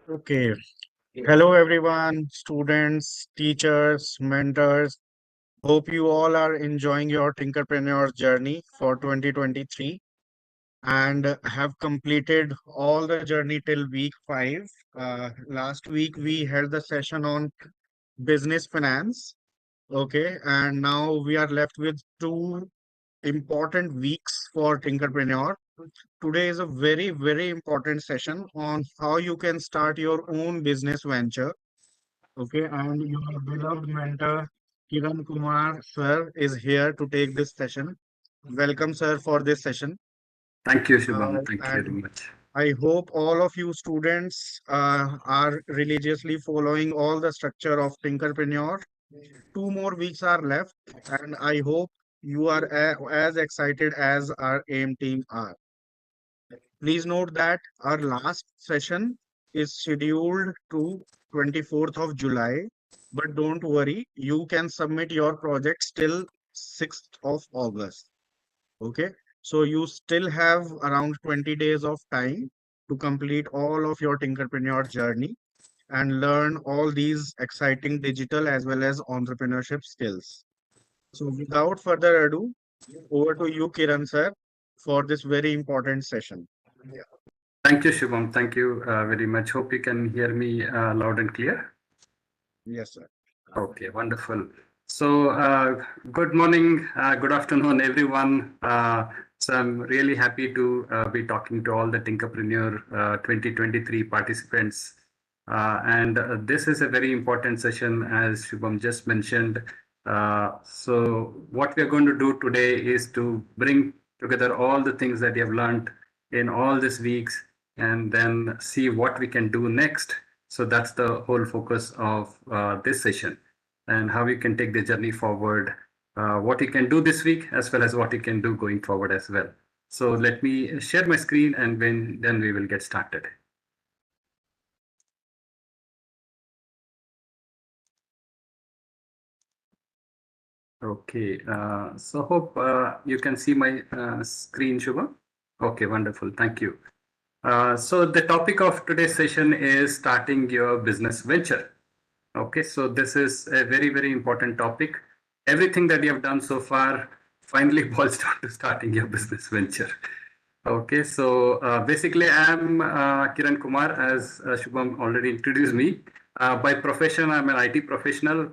Okay. Hello, everyone, students, teachers, mentors. Hope you all are enjoying your Tinkerpreneur journey for 2023 and have completed all the journey till week 5. Last week, we held the session on business finance. Okay. And now we are left with two important weeks for Tinkerpreneur. Today is a very, very important session on how you can start your own business venture. Okay, and your beloved mentor, Kiran Kumar, sir, is here to take this session. Welcome, sir, for this session. Thank you, Shubham. Thank you very And much. I hope all of you students are religiously following all the structure of Tinkerpreneur. 2 more weeks are left, and I hope you are as excited as our AIM team are. Please note that our last session is scheduled to 24th of July, but don't worry, you can submit your projects till 6th of August. Okay, so you still have around 20 days of time to complete all of your Tinkerpreneur journey and learn all these exciting digital as well as entrepreneurship skills. So without further ado, over to you, Kiran sir, for this very important session. Thank you, Shubham. Thank you very much. Hope you can hear me loud and clear. Yes, sir. Okay, wonderful. So, good morning, good afternoon, everyone. So, I'm really happy to be talking to all the Tinkerpreneur 2023 participants. And this is a very important session, as Shubham just mentioned. So, what we are going to do today is to bring together all the things that you have learned in all these weeks and then see what we can do next. So, that's the whole focus of this session and how you can take the journey forward, what you can do this week as well as what you can do going forward as well. So let me share my screen and then we will get started. Okay, so hope you can see my screen, Shubha. Okay, wonderful. Thank you. So the topic of today's session is starting your business venture. Okay, so this is a very, very important topic. Everything that you have done so far finally boils down to starting your business venture. Okay, so basically, I'm Kiran Kumar, as Shubham already introduced me. By profession, I'm an IT professional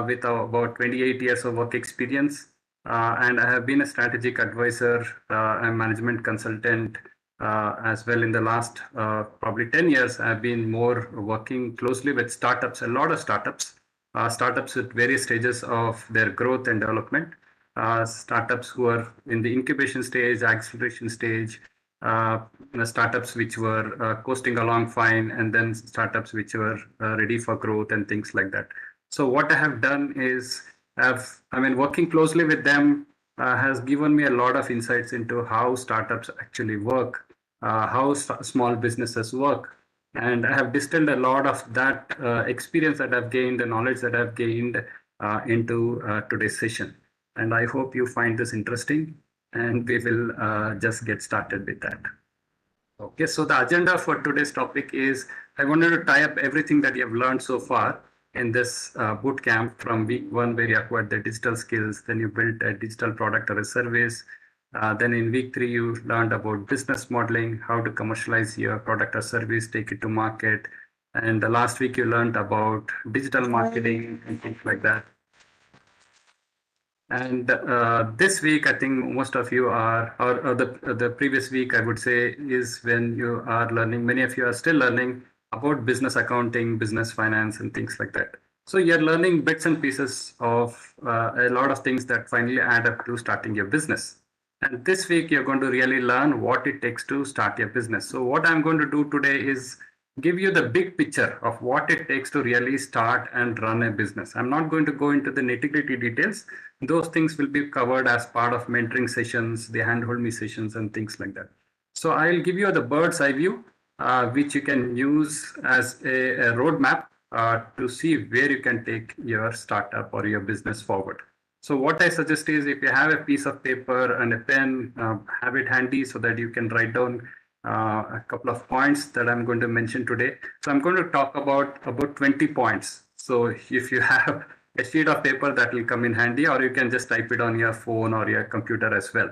with about 28 years of work experience. And I have been a strategic advisor and management consultant as well. In the last probably 10 years, I've been more working closely with startups, a lot of startups, startups at various stages of their growth and development. Startups who are in the incubation stage, acceleration stage, startups which were coasting along fine, and then startups which were ready for growth and things like that. So what I have done is, working closely with them has given me a lot of insights into how startups actually work, how small businesses work. And I have distilled a lot of that experience that I've gained, the knowledge that I've gained into today's session. And I hope you find this interesting and we will just get started with that. Okay, so the agenda for today's topic is I wanted to tie up everything that you have learned so far in this boot camp from week 1 where you acquired the digital skills, then you built a digital product or a service. Then in week 3, you learned about business modeling, how to commercialize your product or service, take it to market. And the last week, you learned about digital marketing and things like that. And this week, I think most of you are, or the previous week, I would say, is when you are learning. Many of you are still learning about business accounting, business finance, and things like that. So you're learning bits and pieces of a lot of things that finally add up to starting your business. And this week, you're going to really learn what it takes to start your business. So what I'm going to do today is give you the big picture of what it takes to really start and run a business. I'm not going to go into the nitty-gritty details. Those things will be covered as part of mentoring sessions, the handhold me sessions, and things like that. So I'll give you the bird's eye view, which you can use as a roadmap to see where you can take your startup or your business forward. So what I suggest is if you have a piece of paper and a pen, have it handy so that you can write down a couple of points that I'm going to mention today. So I'm going to talk about 20 points. So if you have a sheet of paper, that will come in handy, or you can just type it on your phone or your computer as well.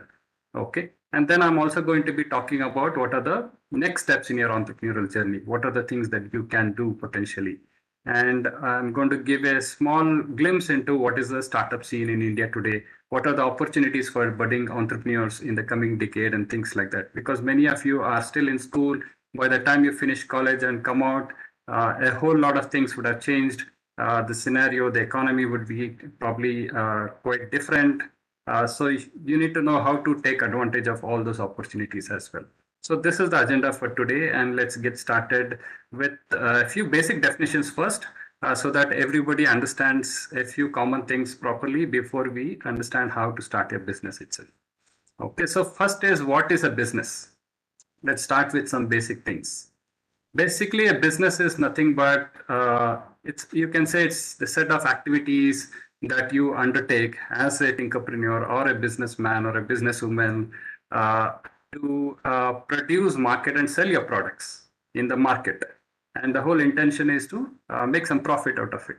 Okay. And then I'm also going to be talking about what are the next steps in your entrepreneurial journey. What are the things that you can do potentially? And I'm going to give a small glimpse into what is the startup scene in India today. What are the opportunities for budding entrepreneurs in the coming decade and things like that? Because many of you are still in school. By the time you finish college and come out, a whole lot of things would have changed. The scenario, the economy would be probably quite different. So you need to know how to take advantage of all those opportunities as well. So this is the agenda for today, and let's get started with a few basic definitions first, so that everybody understands a few common things properly before we understand how to start a business itself. Okay, so first is, what is a business? Let's start with some basic things. Basically, a business is nothing but it's, you can say, it's the set of activities that you undertake as a tinkerpreneur or a businessman or a businesswoman uh, to produce, market, and sell your products in the market. And the whole intention is to make some profit out of it.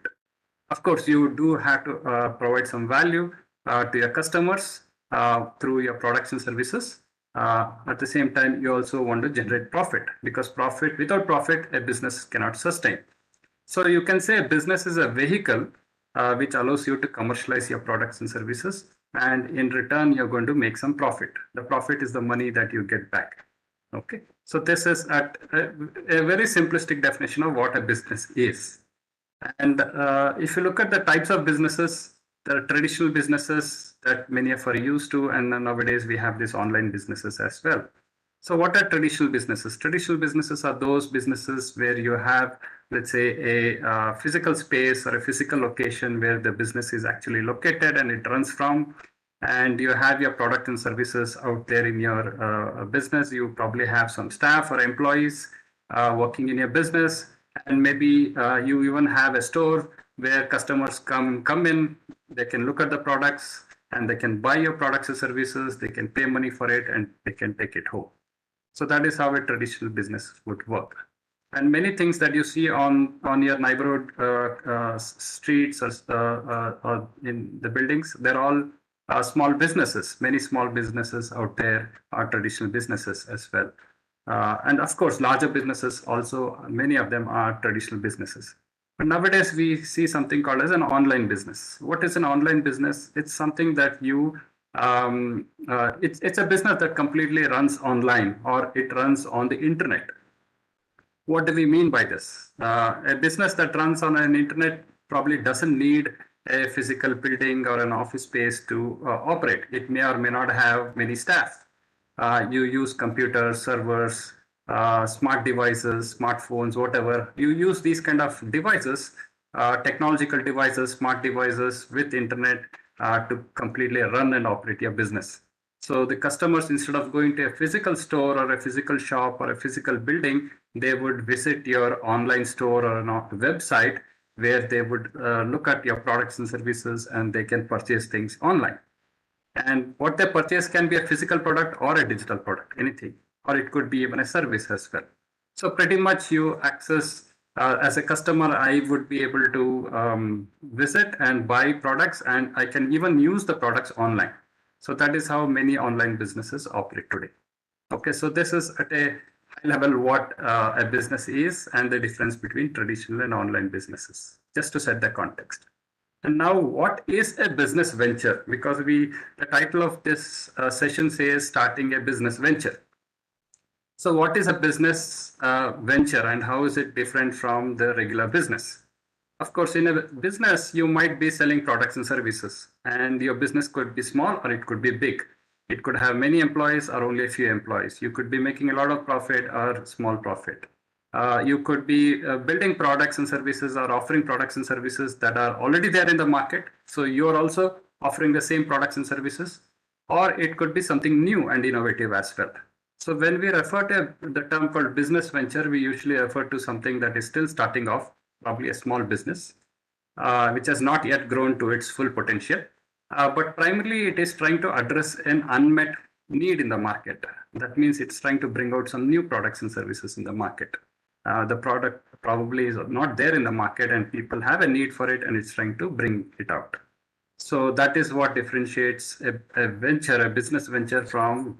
Of course, you do have to provide some value to your customers through your products and services. At the same time, you also want to generate profit, because profit, without profit, a business cannot sustain. So you can say a business is a vehicle which allows you to commercialize your products and services, and in return, you're going to make some profit. The profit is the money that you get back. Okay, so this is a very simplistic definition of what a business is. And if you look at the types of businesses, there are traditional businesses that many of are used to, and then nowadays we have these online businesses as well. So what are traditional businesses? Traditional businesses are those businesses where you have, let's say, a physical space or a physical location where the business is actually located and it runs from, and you have your product and services out there in your business. You probably have some staff or employees working in your business, and maybe you even have a store where customers come in, they can look at the products and they can buy your products and services, they can pay money for it, and they can take it home. So that is how a traditional business would work. And many things that you see on your neighborhood streets or in the buildings, they're all small businesses. Many small businesses out there are traditional businesses as well. And of course, larger businesses also, many of them are traditional businesses. But nowadays, we see something called as an online business. What is an online business? It's something that you, it's a business that completely runs online, or it runs on the internet. What do we mean by this? A business that runs on an internet probably doesn't need a physical building or an office space to operate. It may or may not have many staff. You use computers, servers, smart devices, smartphones, whatever. You use these kind of devices, technological devices, smart devices with internet to completely run and operate your business. So the customers, instead of going to a physical store or a physical shop or a physical building, they would visit your online store or a website where they would look at your products and services, and they can purchase things online. And what they purchase can be a physical product or a digital product, anything, or it could be even a service as well. So pretty much you access, as a customer, I would be able to visit and buy products, and I can even use the products online. So that is how many online businesses operate today. Okay, so this is at a high level what a business is and the difference between traditional and online businesses, just to set the context. And now, what is a business venture? Because the title of this session says starting a business venture. So what is a business venture, and how is it different from the regular business? Of course, in a business, you might be selling products and services, and your business could be small or it could be big. It could have many employees or only a few employees. You could be making a lot of profit or small profit. You could be building products and services or offering products and services that are already there in the market. So you're also offering the same products and services, or it could be something new and innovative as well. So when we refer to the term called business venture, we usually refer to something that is still starting off, probably a small business, which has not yet grown to its full potential. But primarily, it is trying to address an unmet need in the market. That means it's trying to bring out some new products and services in the market. The product probably is not there in the market, and people have a need for it, and it's trying to bring it out. So that is what differentiates a venture, a business venture, from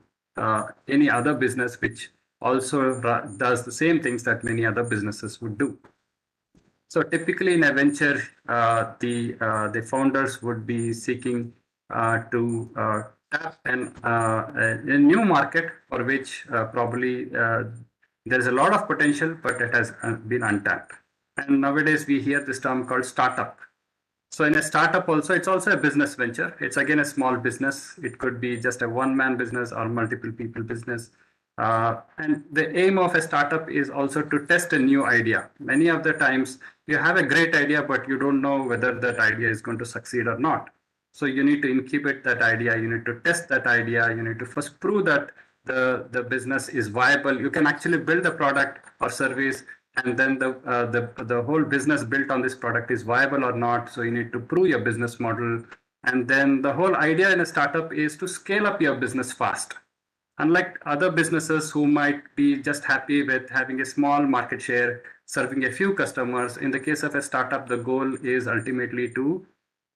any other business which also does the same things that many other businesses would do. So typically in a venture, the founders would be seeking to tap a new market for which probably there is a lot of potential, but it has been untapped. And nowadays we hear this term called startup. So in a startup also, it's also a business venture. It's again a small business. It could be just a one-man business or multiple people business. And the aim of a startup is also to test a new idea. Many of the times you have a great idea, but you don't know whether that idea is going to succeed or not. So you need to incubate that idea. You need to test that idea. You need to first prove that the business is viable. You can actually build a product or service, and then the whole business built on this product is viable or not. So you need to prove your business model. And then the whole idea in a startup is to scale up your business fast. Unlike other businesses who might be just happy with having a small market share, serving a few customers, in the case of a startup, the goal is ultimately to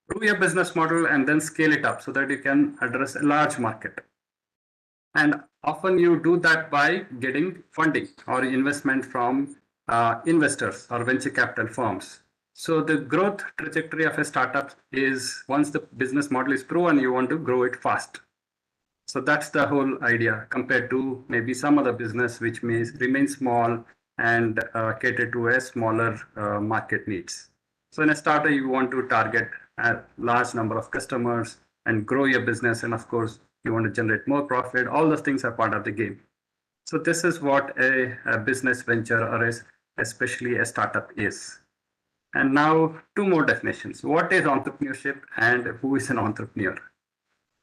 prove your business model and then scale it up so that you can address a large market. And often you do that by getting funding or investment from investors or venture capital firms. So the growth trajectory of a startup is, once the business model is proven, you want to grow it fast. So that's the whole idea, compared to maybe some other business which may remain small and cater to a smaller market needs. So in a startup, you want to target a large number of customers and grow your business. And of course, you want to generate more profit. All those things are part of the game. So this is what a business venture, or especially a startup, is. And now two more definitions. What is entrepreneurship and who is an entrepreneur?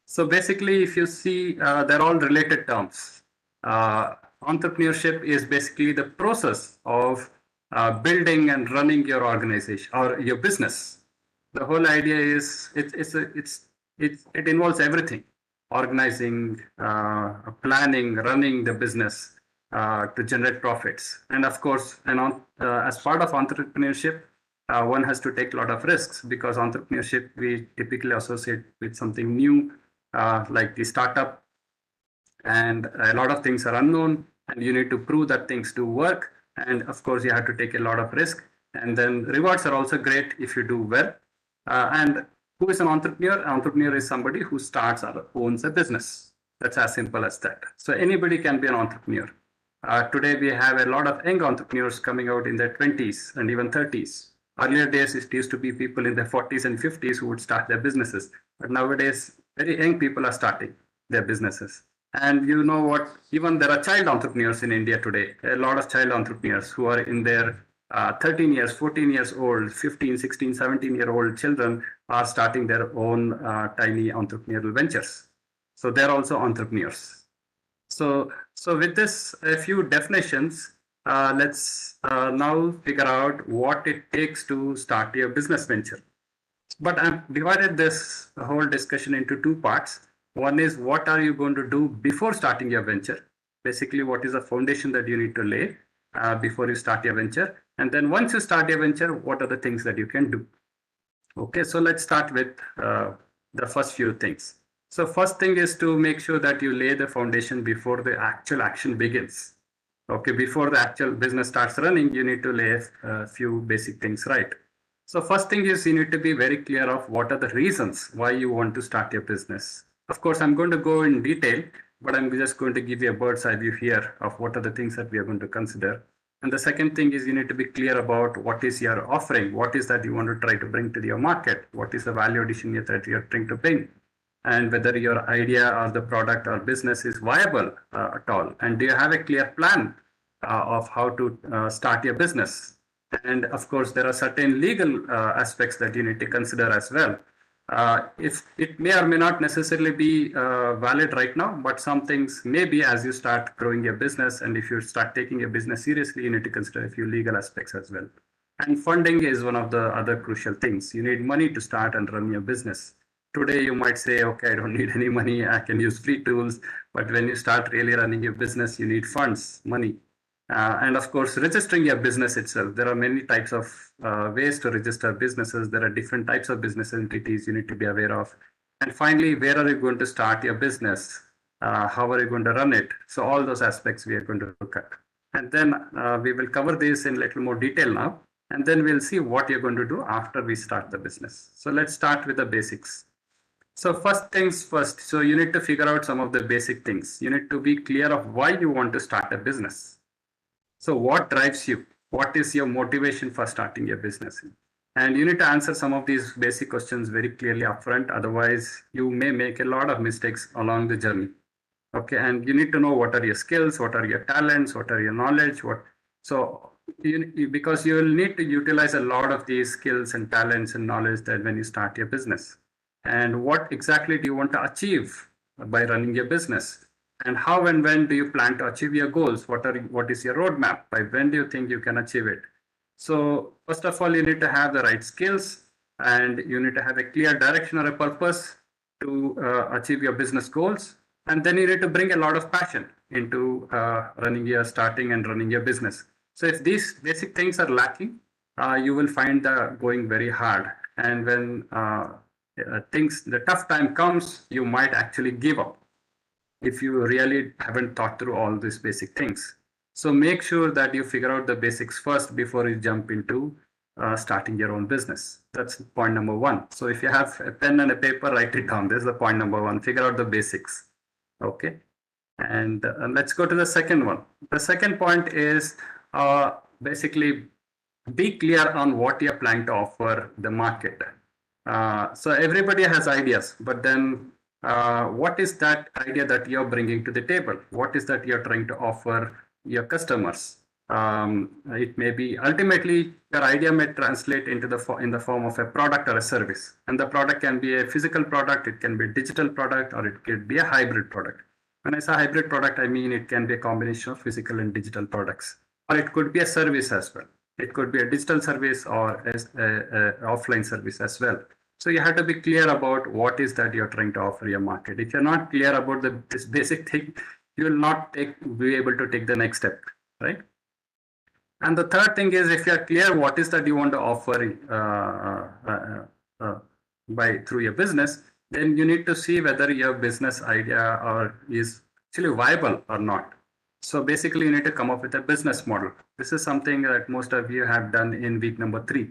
So basically, if you see, they're all related terms. Entrepreneurship is basically the process of building and running your organization or your business. The whole idea is it involves everything: organizing, planning, running the business to generate profits. And of course, as part of entrepreneurship, one has to take a lot of risks, because entrepreneurship we typically associate with something new, like the startup, and a lot of things are unknown, and you need to prove that things do work. And of course, you have to take a lot of risk, and then rewards are also great if you do well. And who is an entrepreneur? An entrepreneur is somebody who starts or owns a business. That's as simple as that. So anybody can be an entrepreneur. Today, we have a lot of young entrepreneurs coming out in their 20s and even 30s. Earlier days, it used to be people in their 40s and 50s who would start their businesses. But nowadays, very young people are starting their businesses. And you know what? Even there are child entrepreneurs in India today. A lot of child entrepreneurs who are in their 13 years, 14 years old, 15, 16, 17-year-old children are starting their own tiny entrepreneurial ventures. So they're also entrepreneurs. So with this, a few definitions, let's now figure out what it takes to start your business venture. But I've divided this whole discussion into two parts. One is, what are you going to do before starting your venture? Basically, what is the foundation that you need to lay before you start your venture? And then once you start your venture, what are the things that you can do? Okay, so let's start with the first few things. So first thing is to make sure that you lay the foundation before the actual action begins. Okay, before the actual business starts running, you need to lay a few basic things right. So first thing is, you need to be very clear of what are the reasons why you want to start your business. Of course, I'm going to go in detail, but I'm just going to give you a bird's eye view here of what are the things that we are going to consider. And the second thing is, you need to be clear about what is your offering, what is that you want to try to bring to your market, what is the value addition that you're trying to bring, and whether your idea or the product or business is viable at all. And do you have a clear plan of how to start your business? And of course, there are certain legal aspects that you need to consider as well. If it may or may not necessarily be valid right now, but some things may be as you start growing your business. And if you start taking your business seriously, you need to consider a few legal aspects as well. And funding is one of the other crucial things. You need money to start and run your business. Today, you might say, okay, I don't need any money. I can use free tools. But when you start really running your business, you need funds, money. And of course, registering your business itself. There are many types of ways to register businesses. There are different types of business entities you need to be aware of. And finally, where are you going to start your business? How are you going to run it? So all those aspects we are going to look at. And then we will cover this in a little more detail now. And then we'll see what you're going to do after we start the business. So let's start with the basics. So first things first. So you need to figure out some of the basic things. You need to be clear of why you want to start a business. So what drives you? What is your motivation for starting your business? And you need to answer some of these basic questions very clearly upfront. Otherwise, you may make a lot of mistakes along the journey. Okay, and you need to know what are your skills, what are your talents, what are your knowledge, because you will need to utilize a lot of these skills and talents and knowledge that when you start your business. And what exactly do you want to achieve by running your business? And how and when do you plan to achieve your goals? What is your roadmap? By when do you think you can achieve it? So first of all, you need to have the right skills, and you need to have a clear direction or a purpose to achieve your business goals. And then you need to bring a lot of passion into starting and running your business. So if these basic things are lacking, you will find that going very hard. And when the tough time comes, you might actually give up if you really haven't thought through all these basic things. So make sure that you figure out the basics first before you jump into starting your own business. That's point number one. So if you have a pen and a paper, write it down. This is the point number one. Figure out the basics. Okay. And let's go to the second one. The second point is basically be clear on what you're planning to offer the market. So everybody has ideas, but then what is that idea that you're bringing to the table? What is that you're trying to offer your customers? It may be ultimately your idea may translate into in the form of a product or a service, and the product can be a physical product, it can be a digital product, or it could be a hybrid product. When I say hybrid product, I mean it can be a combination of physical and digital products, or it could be a service as well. It could be a digital service or an offline service as well. So you have to be clear about what is that you're trying to offer your market. If you're not clear about this basic thing, you will not be able to take the next step, right? And the third thing is, if you're clear what is that you want to offer through your business, then you need to see whether your business idea is actually viable or not. So basically, you need to come up with a business model. This is something that most of you have done in week number 3.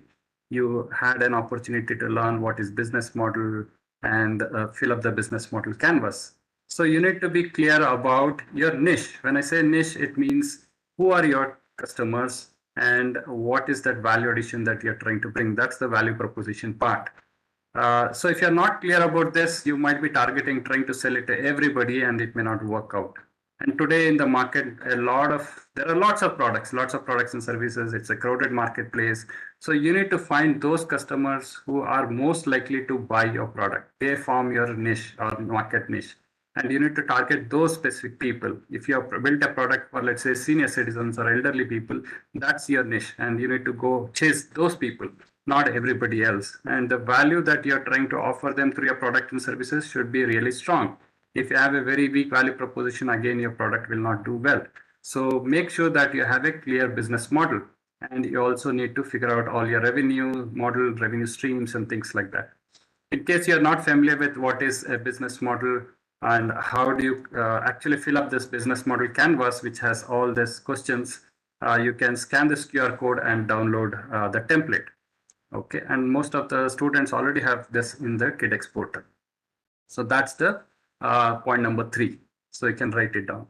You had an opportunity to learn what is business model and fill up the business model canvas. So you need to be clear about your niche. When I say niche, it means who are your customers and what is that value addition that you're trying to bring. That's the value proposition part. So if you're not clear about this, you might be trying to sell it to everybody, and it may not work out. And today in the market, there are lots of products and services. It's a crowded marketplace. So you need to find those customers who are most likely to buy your product. They form your niche or market niche. And you need to target those specific people. If you have built a product for, let's say, senior citizens or elderly people, that's your niche. And you need to go chase those people, not everybody else. And the value that you're trying to offer them through your product and services should be really strong. If you have a very weak value proposition, again, your product will not do well. So make sure that you have a clear business model. And you also need to figure out all your revenue streams and things like that. In case you're not familiar with what is a business model and how do you actually fill up this business model canvas, which has all these questions, you can scan this QR code and download the template. Okay, and most of the students already have this in the KidX portal. So that's the point number 3. So you can write it down.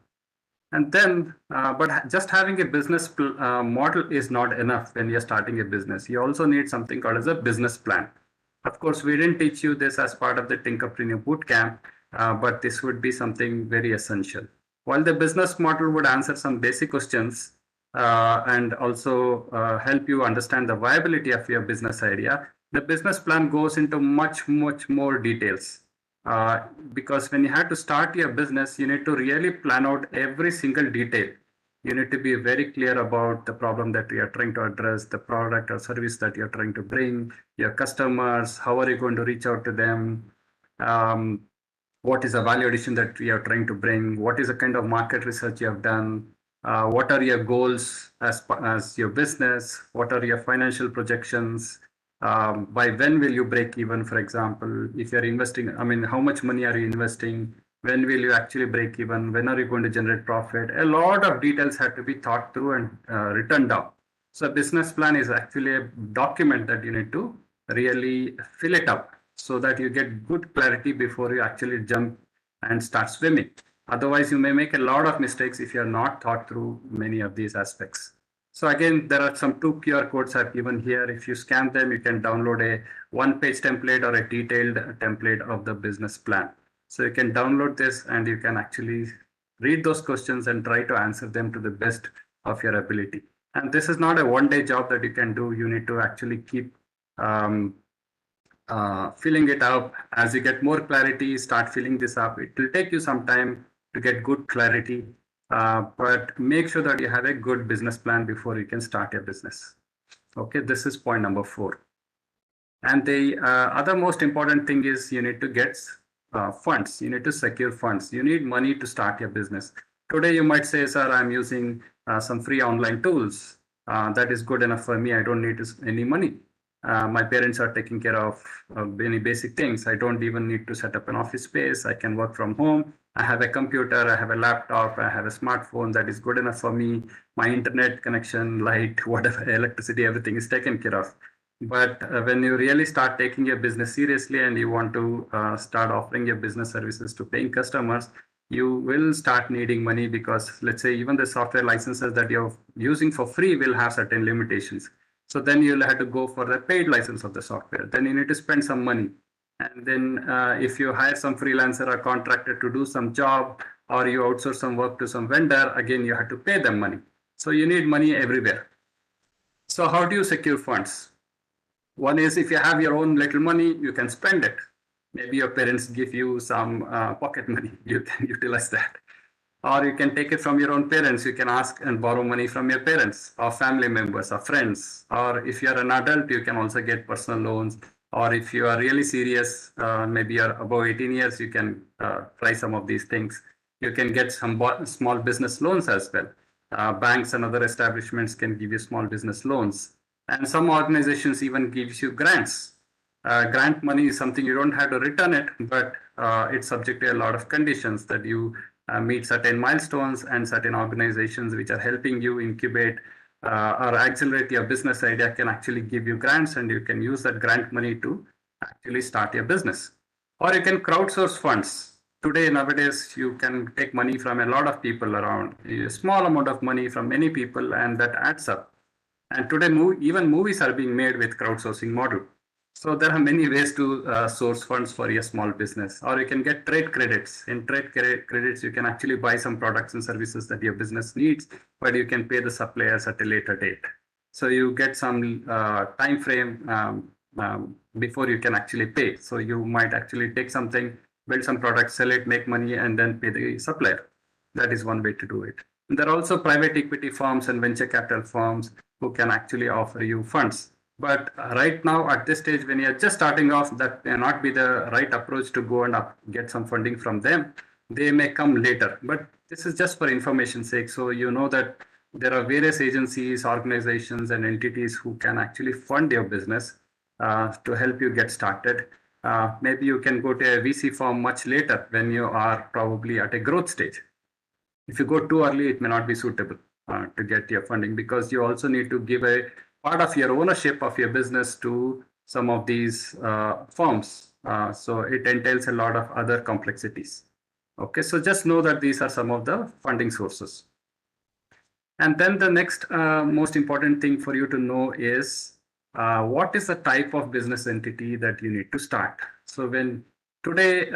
And then, but just having a business model is not enough when you're starting a business. You also need something called as a business plan. Of course, we didn't teach you this as part of the Tinkerpreneur bootcamp, but this would be something very essential. While the business model would answer some basic questions and also help you understand the viability of your business idea, The business plan goes into much more details. Uh, because when you have to start your business, you need to really plan out every single detail. You need to be very clear about the problem that you are trying to address, the product or service that you're trying to bring, your customers, how are you going to reach out to them, um, what is the value addition that you are trying to bring, what is the kind of market research you have done, what are your goals as your business, what are your financial projections, by when will you break even, for example, if you're investing, I mean, how much money are you investing, when will you actually break even, when are you going to generate profit. A lot of details have to be thought through and written down. So a business plan is actually a document that you need to really fill it up so that you get good clarity before you actually jump and start swimming. Otherwise, you may make a lot of mistakes if you're not thought through many of these aspects. So again, there are some 2 QR codes I've given here. If you scan them, you can download a one-page template or a detailed template of the business plan. So you can download this and you can actually read those questions and try to answer them to the best of your ability. And this is not a one-day job that you can do. You need to actually keep um, filling it up. As you get more clarity, start filling this up. It will take you some time to get good clarity, but make sure that you have a good business plan before you can start your business. Okay, this is point number 4. And the other most important thing is you need to get funds. You need to secure funds. You need money to start your business. Today, you might say, sir, I'm using some free online tools. That is good enough for me. I don't need any money. My parents are taking care of any basic things. I don't even need to set up an office space. I can work from home. I have a computer, I have a laptop, I have a smartphone that is good enough for me. My internet connection, light, whatever, electricity, everything is taken care of. But when you really start taking your business seriously and you want to start offering your business services to paying customers, you will start needing money because let's say even the software licenses that you're using for free will have certain limitations. So then you'll have to go for the paid license of the software. Then you need to spend some money. And then if you hire some freelancer or contractor to do some job or you outsource some work to some vendor, again, you have to pay them money. So you need money everywhere. So how do you secure funds? One is if you have your own little money, you can spend it. Maybe your parents give you some pocket money. You can utilize that. Or you can take it from your own parents. You can ask and borrow money from your parents or family members or friends. Or if you're an adult, you can also get personal loans. Or if you are really serious, maybe you're above 18 years, you can try some of these things. You can get some small business loans as well. Banks and other establishments can give you small business loans. And some organizations even gives you grants. Grant money is something you don't have to return it, but it's subject to a lot of conditions that you meet certain milestones, and certain organizations which are helping you incubate or accelerate your business idea can actually give you grants, and you can use that grant money to actually start your business. Or you can crowdsource funds. Today, nowadays, you can take money from a lot of people around, a small amount of money from many people, and that adds up. And today, even movies are being made with crowdsourcing model. So there are many ways to source funds for your small business, or you can get trade credits. In trade credits, you can actually buy some products and services that your business needs, but you can pay the suppliers at a later date. So you get some time frame before you can actually pay. So you might actually take something, build some products, sell it, make money, and then pay the supplier. That is one way to do it. And there are also private equity firms and venture capital firms who can actually offer you funds. But right now, at this stage, when you're just starting off, that may not be the right approach to go and get some funding from them. They may come later. But this is just for information sake. So you know that there are various agencies, organizations, and entities who can actually fund your business to help you get started. Maybe you can go to a VC firm much later when you are probably at a growth stage. If you go too early, it may not be suitable to get your funding, because you also need to give a part of your ownership of your business to some of these firms. So it entails a lot of other complexities. Okay, so just know that these are some of the funding sources. And then the next most important thing for you to know is what is the type of business entity that you need to start. So when today,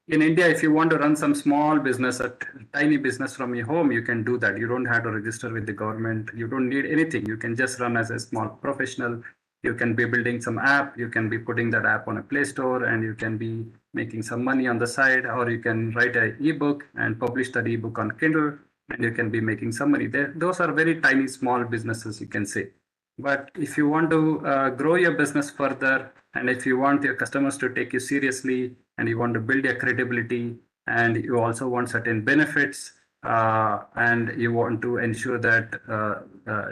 in India, if you want to run some small business, a tiny business from your home, you can do that. You don't have to register with the government. You don't need anything. You can just run as a small professional. You can be building some app, you can be putting that app on a Play Store, and you can be making some money on the side, or you can write an ebook and publish that ebook on Kindle, and you can be making some money there. Those are very tiny, small businesses, you can say. But if you want to grow your business further, and if you want your customers to take you seriously, and you want to build your credibility, and you also want certain benefits, and you want to ensure that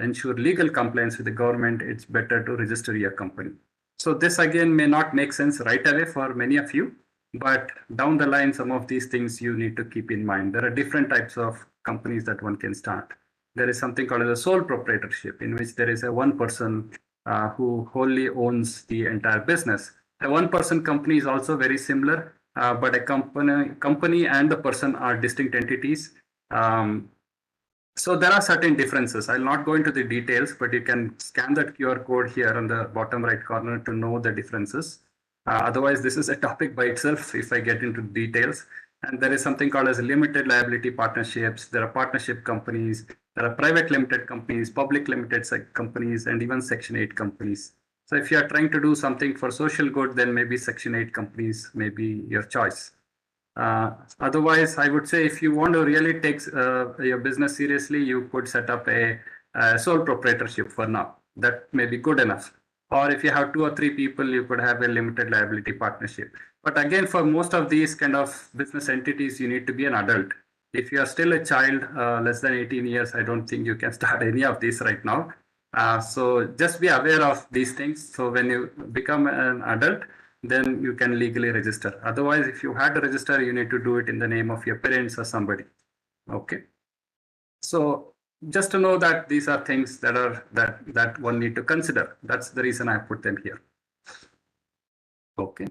ensure legal compliance with the government, it's better to register your company. So this again may not make sense right away for many of you, but down the line, some of these things you need to keep in mind. There are different types of companies that one can start. There is something called as a sole proprietorship, in which there is a one person who wholly owns the entire business. A one-person company is also very similar, but a company and the person are distinct entities. So there are certain differences. I'll not go into the details, but you can scan that QR code here on the bottom right corner to know the differences. Otherwise, this is a topic by itself if I get into details. And there is something called as limited liability partnerships. There are partnership companies. There are private limited companies, public limited companies, and even Section 8 companies. So if you are trying to do something for social good, then maybe Section 8 companies may be your choice. Otherwise, I would say if you want to really take your business seriously, you could set up a sole proprietorship for now. That may be good enough. Or if you have 2 or 3 people, you could have a limited liability partnership. But again, for most of these kind of business entities, you need to be an adult. If you are still a child, less than 18 years, I don't think you can start any of these right now. So just be aware of these things. So when you become an adult, then you can legally register. Otherwise, if you had to register, you need to do it in the name of your parents or somebody. Okay. So just to know that these are things that are that one need to consider. That's the reason I put them here. Okay.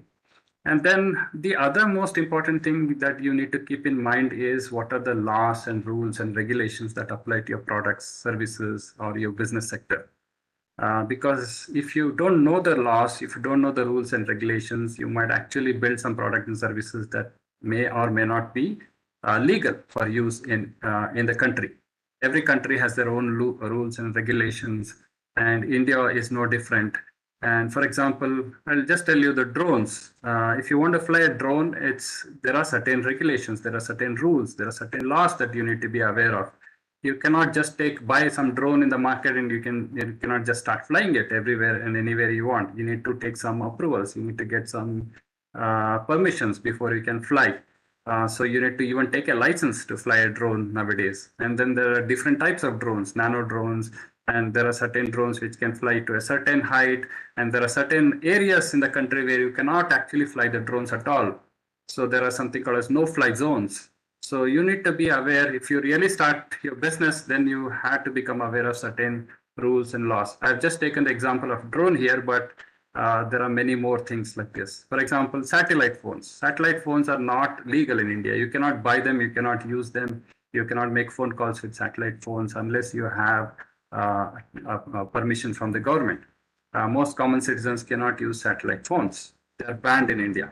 And then the other most important thing that you need to keep in mind is what are the laws and rules and regulations that apply to your products, services, or your business sector. Because if you don't know the laws, if you don't know the rules and regulations, you might actually build some products and services that may or may not be legal for use in the country. Every country has their own rules and regulations, and India is no different. And for example, I'll just tell you the drones. If you want to fly a drone, there are certain regulations, there are certain rules, there are certain laws that you need to be aware of. You cannot just buy some drone in the market and you cannot just start flying it everywhere and anywhere you want. You need to take some approvals. You need to get some permissions before you can fly. So you need to even take a license to fly a drone nowadays. And then there are different types of drones, nano drones, and there are certain drones which can fly to a certain height. And there are certain areas in the country where you cannot actually fly the drones at all. So there are something called as no-fly zones. So you need to be aware. If you really start your business, then you have to become aware of certain rules and laws. I've just taken the example of drone here, but there are many more things like this. For example, satellite phones. Satellite phones are not legal in India. You cannot buy them. You cannot use them. You cannot make phone calls with satellite phones unless you have permission from the government. Most common citizens cannot use satellite phones. They are banned in India.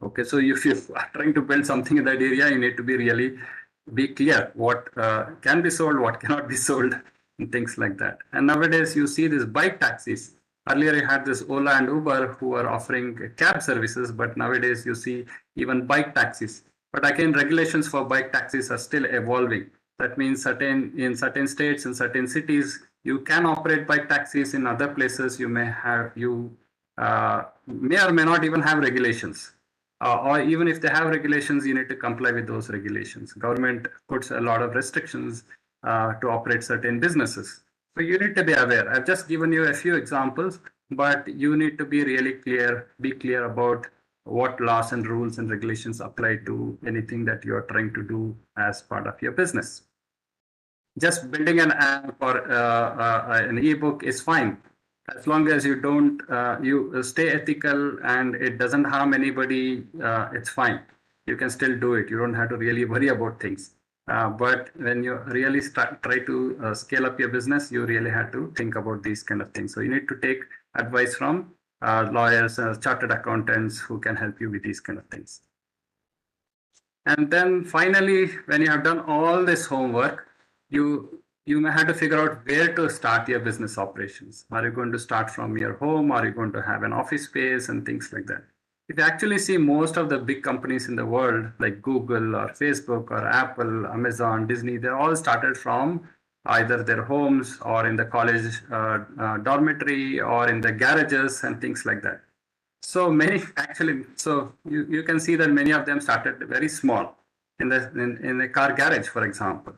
Okay, so if you are trying to build something in that area, you need to be clear what can be sold, what cannot be sold, and things like that. And nowadays, you see these bike taxis. Earlier, you had this Ola and Uber who are offering cab services, but nowadays you see even bike taxis. But again, regulations for bike taxis are still evolving. That means in certain states, in certain cities, you can operate bike taxis. In other places, you may or may not even have regulations. Or even if they have regulations, you need to comply with those regulations. Government puts a lot of restrictions to operate certain businesses. So you need to be aware. I've just given you a few examples, but you need to be really be clear about what laws and rules and regulations apply to anything that you're trying to do as part of your business. Just building an app or an ebook is fine, as long as you don't you stay ethical and it doesn't harm anybody. It's fine. You can still do it. You don't have to really worry about things. But when you really try to scale up your business, you really have to think about these kind of things. So you need to take advice from lawyers, chartered accountants who can help you with these kind of things. And then finally, when you have done all this homework, you you may have to figure out where to start your business operations. Are you going to start from your home? Are you going to have an office space and things like that? If you actually see most of the big companies in the world, like Google or Facebook or Apple, Amazon, Disney, they all started from either their homes or in the college dormitory or in the garages and things like that. So many actually, so you can see that many of them started very small in a car garage, for example,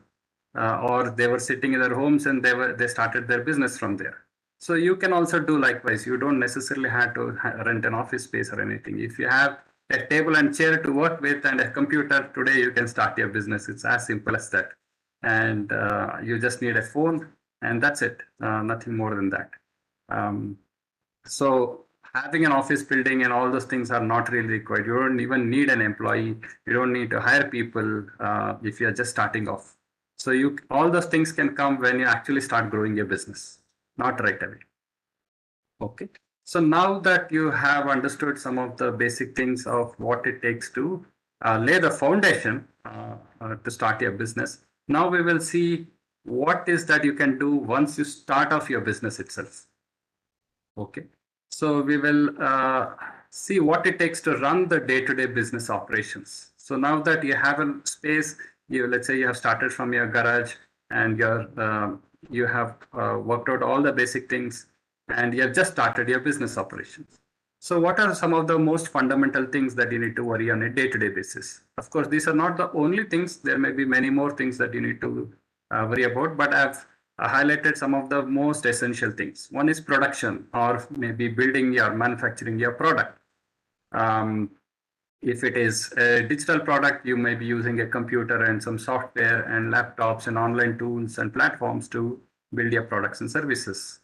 or they were sitting in their homes and they started their business from there. So you can also do likewise. You don't necessarily have to rent an office space or anything. If you have a table and chair to work with and a computer today, you can start your business. It's as simple as that, and you just need a phone, and that's it. Nothing more than that. Um, so having an office building and all those things are not really required. You don't even need an employee. You don't need to hire people if you're just starting off. So you all those things can come when you actually start growing your business, not right away. Okay. So now that you have understood some of the basic things of what it takes to lay the foundation to start your business, now we will see what is that you can do once you start off your business itself. Okay. So we will see what it takes to run the day-to-day business operations. So now that you have a space, let's say you have started from your garage and you have worked out all the basic things and you have just started your business operations. So what are some of the most fundamental things that you need to worry on a day-to-day basis? Of course, these are not the only things. There may be many more things that you need to worry about, but I've highlighted some of the most essential things. One is production, or maybe building your manufacturing your product. Um, if it is a digital product, you may be using a computer and some software and laptops and online tools and platforms to build your products and services.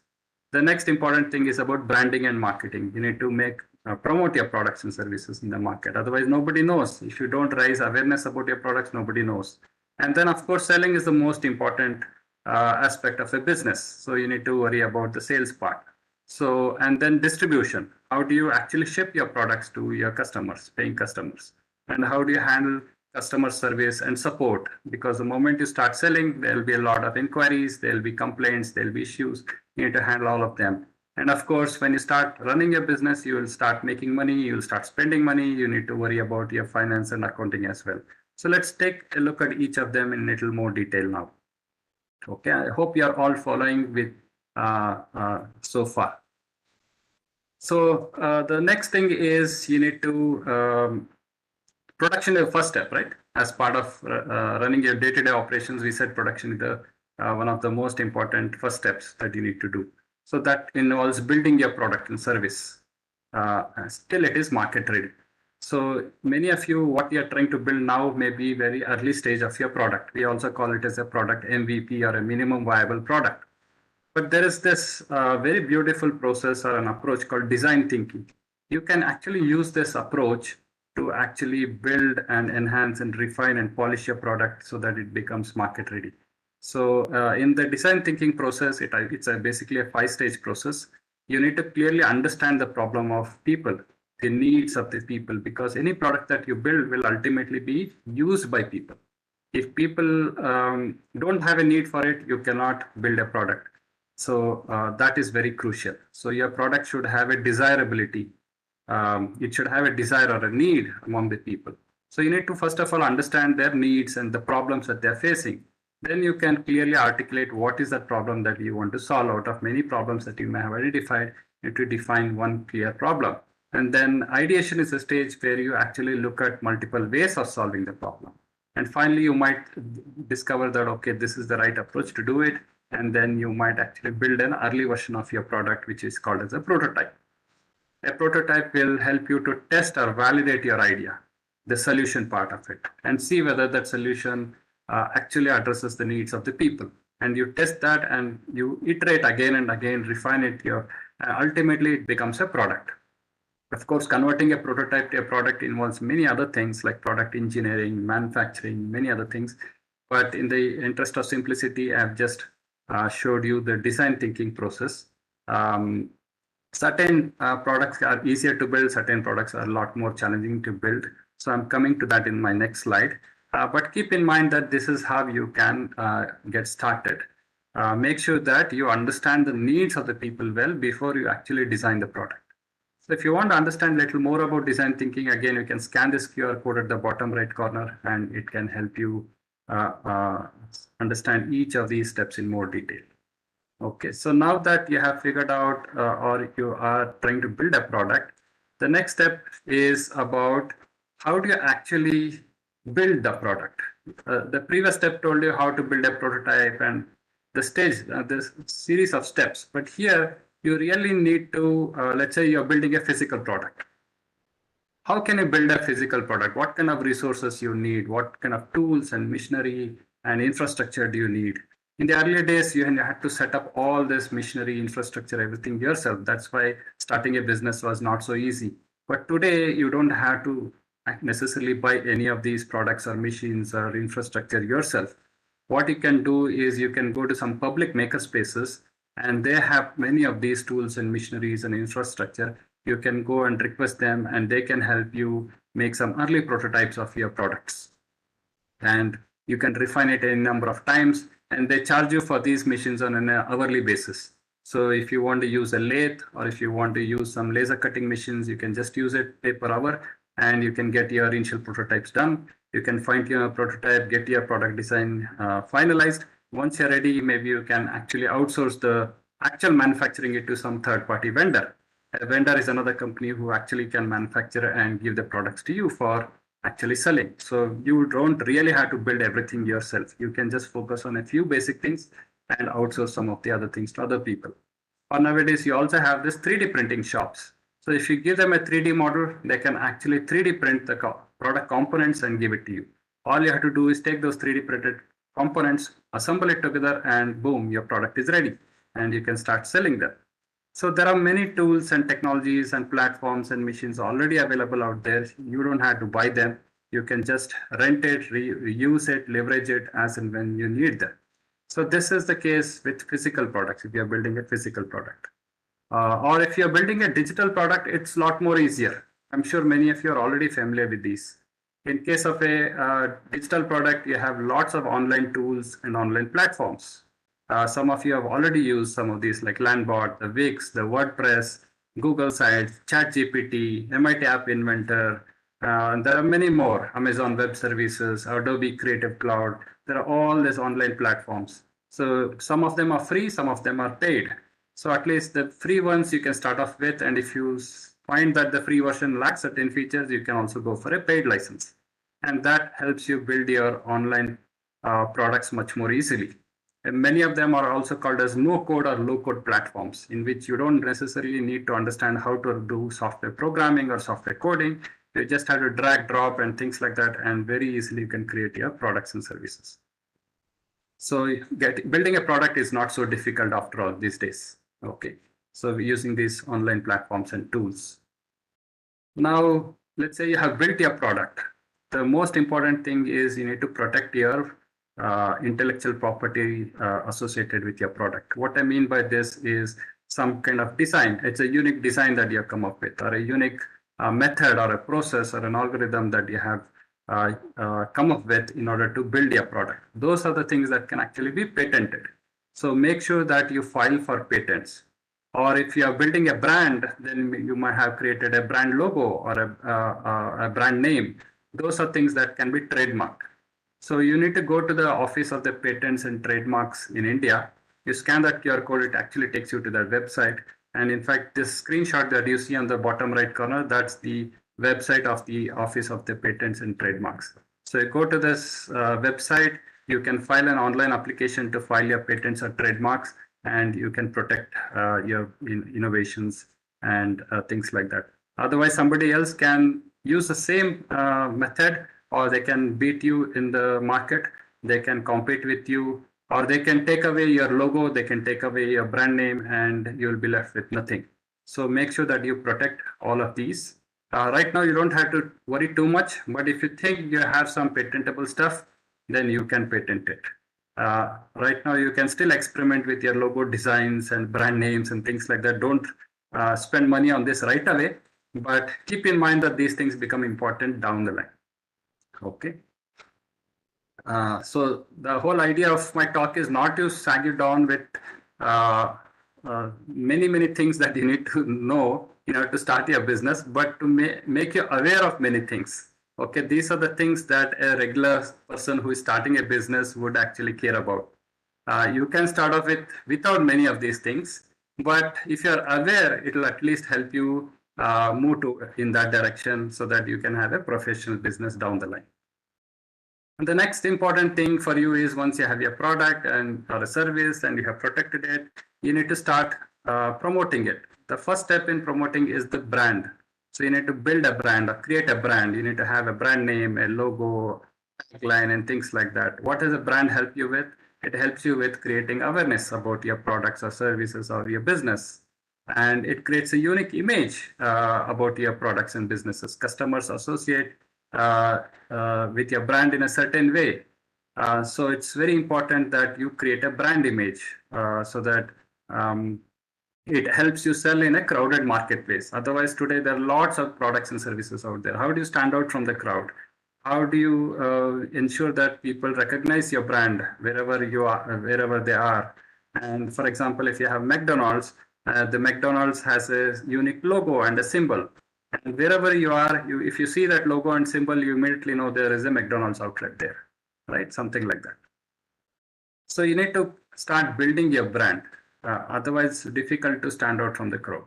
The next important thing is about branding and marketing. You need to promote your products and services in the market. Otherwise, nobody knows. If you don't raise awareness about your products, nobody knows. And then, of course, selling is the most important aspect of a business. So you need to worry about the sales part. So, and then distribution. How do you actually ship your products to your customers, paying customers? And how do you handle customer service and support? Because the moment you start selling, there'll be a lot of inquiries, there'll be complaints, there'll be issues. You need to handle all of them. And of course, when you start running your business, you will start making money, you will start spending money, you need to worry about your finance and accounting as well. So let's take a look at each of them in a little more detail now. Okay, I hope you are all following with so far. So the next thing is you need to production is the first step, right? As part of running your day-to-day operations, we said production is the one of the most important first steps that you need to do. So that involves building your product and service. Still, it is market ready. So many of you, what you're trying to build now may be very early stage of your product. We also call it as a product MVP or a minimum viable product. But there is this very beautiful process or an approach called design thinking. You can actually use this approach to actually build and enhance and refine and polish your product so that it becomes market ready. So in the design thinking process, it's basically a 5-stage process. You need to clearly understand the problem of people, the needs of the people, because any product that you build will ultimately be used by people. If people don't have a need for it, you cannot build a product. So that is very crucial. So your product should have a desirability. It should have a desire or a need among the people. So you need to first of all understand their needs and the problems that they're facing. Then you can clearly articulate what is that problem that you want to solve. Out of many problems that you may have identified, you need to define one clear problem. And then ideation is a stage where you actually look at multiple ways of solving the problem. And finally, you might discover that, okay, this is the right approach to do it. And then you might actually build an early version of your product, which is called as a prototype. A prototype will help you to test or validate your idea, the solution part of it, and see whether that solution actually addresses the needs of the people. And you test that and you iterate again and again, refine it. Ultimately, it becomes a product. Of course, converting a prototype to a product involves many other things like product engineering, manufacturing, many other things. But in the interest of simplicity, I've just showed you the design thinking process. Certain products are easier to build, certain products are a lot more challenging to build. So I'm coming to that in my next slide. But keep in mind that this is how you can get started. make sure that you understand the needs of the people well before you actually design the product. So if you want to understand a little more about design thinking, again, you can scan this QR code at the bottom right corner, and it can help you understand each of these steps in more detail. Okay, so now that you have figured out or you are trying to build a product, the next step is about how do you actually build the product. The previous step told you how to build a prototype and the stage, this series of steps. But here you really need to, let's say you're building a physical product. How can you build a physical product? What kind of resources you need? What kind of tools and machinery and infrastructure do you need? In the earlier days, you had to set up all this machinery, infrastructure, everything yourself. That's why starting a business was not so easy. But today, you don't have to necessarily buy any of these products or machines or infrastructure yourself. What you can do is you can go to some public maker spaces, and they have many of these tools and machineries and infrastructure. You can go and request them, and they can help you make some early prototypes of your products. And you can refine it a number of times, and they charge you for these machines on an hourly basis. So if you want to use a lathe, or if you want to use some laser cutting machines, you can just use it, pay per hour, and you can get your initial prototypes done. You can find your prototype, get your product design finalized. Once you're ready, maybe you can actually outsource the actual manufacturing it to some third-party vendor. A vendor is another company who actually can manufacture and give the products to you for actually selling. So you don't really have to build everything yourself. You can just focus on a few basic things and outsource some of the other things to other people. Or nowadays, you also have this 3D printing shops. So if you give them a 3D model, they can actually 3D print the product components and give it to you. All you have to do is take those 3D printed components, assemble it together, and boom, your product is ready. And you can start selling them. So there are many tools and technologies and platforms and machines already available out there. You don't have to buy them. You can just rent it, reuse it, leverage it as and when you need them. So this is the case with physical products if you're building a physical product. Or if you're building a digital product, it's a lot more easier. I'm sure many of you are already familiar with these. In case of a digital product, you have lots of online tools and online platforms. Some of you have already used some of these like Landbot, the Wix, the WordPress, Google Sites, ChatGPT, MIT App Inventor. And there are many more, Amazon Web Services, Adobe Creative Cloud. There are all these online platforms. So some of them are free, some of them are paid. So at least the free ones you can start off with. And if you find that the free version lacks certain features, you can also go for a paid license. And that helps you build your online products much more easily. And many of them are also called as no-code or low-code platforms, in which you don't necessarily need to understand how to do software programming or software coding. You just have to drag, drop, and things like that, and very easily you can create your products and services. So building a product is not so difficult after all these days. Okay, so using these online platforms and tools. Now, let's say you have built your product. The most important thing is you need to protect your intellectual property associated with your product. What I mean by this is some kind of design. It's a unique design that you have come up with, or a unique method or a process or an algorithm that you have come up with in order to build your product. Those are the things that can actually be patented. So make sure that you file for patents. Or if you are building a brand, then you might have created a brand logo or a brand name. Those are things that can be trademarked. So you need to go to the Office of the Patents and Trademarks in India. You scan that QR code, it actually takes you to that website. And in fact, this screenshot that you see on the bottom right corner, that's the website of the Office of the Patents and Trademarks. So you go to this website, you can file an online application to file your patents or trademarks, and you can protect your innovations and things like that. Otherwise, somebody else can use the same method, or they can beat you in the market. They can compete with you, or they can take away your logo, they can take away your brand name, and you'll be left with nothing. So make sure that you protect all of these. Right now, you don't have to worry too much, but if you think you have some patentable stuff, then you can patent it. Right now, you can still experiment with your logo designs and brand names and things like that. Don't spend money on this right away, but keep in mind that these things become important down the line. Okay. So the whole idea of my talk is not to sag you down with uh, many things that you need to know in order to start your business, but to make you aware of many things. Okay, these are the things that a regular person who is starting a business would actually care about. You can start off with without many of these things, but if you're aware, it will at least help you move to in that direction so that you can have a professional business down the line. And the next important thing for you is once you have your product and or a service and you have protected it, you need to start promoting it. The first step in promoting is the brand. So you need to build a brand or create a brand. You need to have a brand name, a logo, tagline, and things like that. What does a brand help you with? It helps you with creating awareness about your products or services or your business. And it creates a unique image about your products and businesses. Customers associate with your brand in a certain way. So it's very important that you create a brand image so that um, it helps you sell in a crowded marketplace. Otherwise, today there are lots of products and services out there. How do you stand out from the crowd? How do you ensure that people recognize your brand wherever you are, wherever they are? And for example, if you have McDonald's, the McDonald's has a unique logo and a symbol. And wherever you are, if you see that logo and symbol, you immediately know there is a McDonald's outlet there, right? Something like that. So you need to start building your brand. Otherwise, difficult to stand out from the crowd.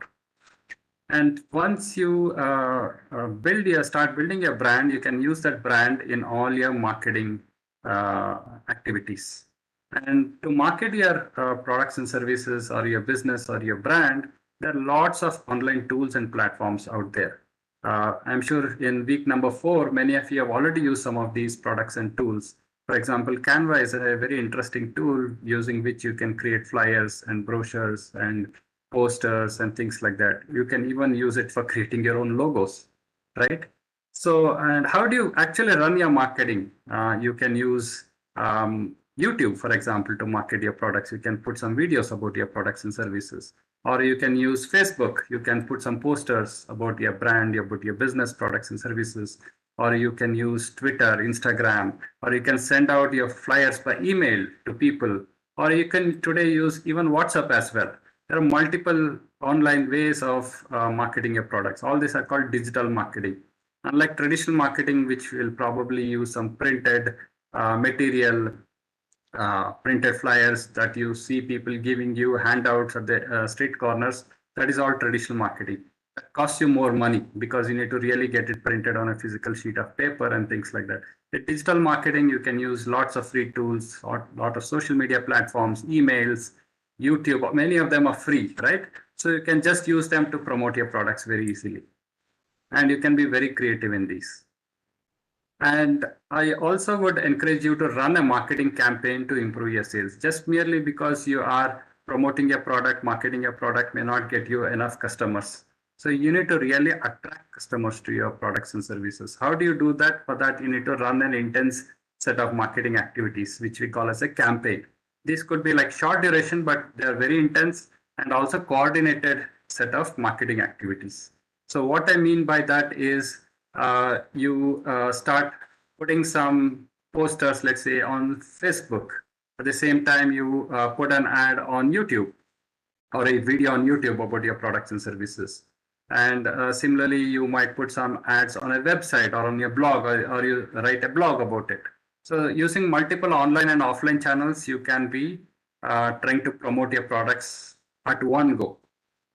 And once you start building your brand, you can use that brand in all your marketing activities. And to market your products and services or your business or your brand, there are lots of online tools and platforms out there. I'm sure in week number 4, many of you have already used some of these products and tools. For example, Canva is a very interesting tool using which you can create flyers and brochures and posters and things like that. You can even use it for creating your own logos, right? So, and how do you actually run your marketing? You can use YouTube, for example, to market your products. You can put some videos about your products and services. Or you can use Facebook. You can put some posters about your brand, about your business products and services. Or you can use Twitter, Instagram, or you can send out your flyers by email to people. Or you can today use even WhatsApp as well. There are multiple online ways of marketing your products. All these are called digital marketing. Unlike traditional marketing, which will probably use some printed material, printed flyers that you see people giving you handouts at the street corners, that is all traditional marketing. That costs you more money because you need to really get it printed on a physical sheet of paper and things like that. In digital marketing, you can use lots of free tools, or lot of social media platforms, emails, YouTube. Many of them are free, right? So you can just use them to promote your products very easily. And you can be very creative in these. And I also would encourage you to run a marketing campaign to improve your sales. Just merely because you are promoting your product, marketing your product may not get you enough customers. So you need to really attract customers to your products and services. How do you do that? For that, you need to run an intense set of marketing activities, which we call as a campaign. This could be like short duration, but they are very intense and also coordinated set of marketing activities. So what I mean by that is you start putting some posters, let's say, on Facebook. At the same time, you put an ad on YouTube or a video on YouTube about your products and services. And similarly, you might put some ads on a website or on your blog, or you write a blog about it. So using multiple online and offline channels, you can be trying to promote your products at one go.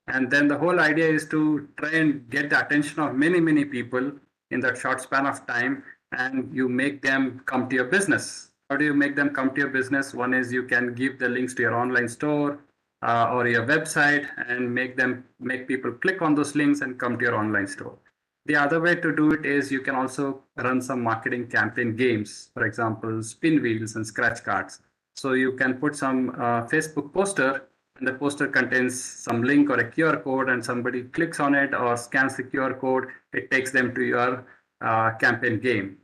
And then the whole idea is to try and get the attention of many people in that short span of time, and you make them come to your business. How do you make them come to your business? One is you can give the links to your online store or your website and make people click on those links and come to your online store. The other way to do it is you can also run some marketing campaign games, for example, spin wheels and scratch cards. So you can put some Facebook poster, and the poster contains some link or a QR code, and somebody clicks on it or scans the QR code, it takes them to your campaign game.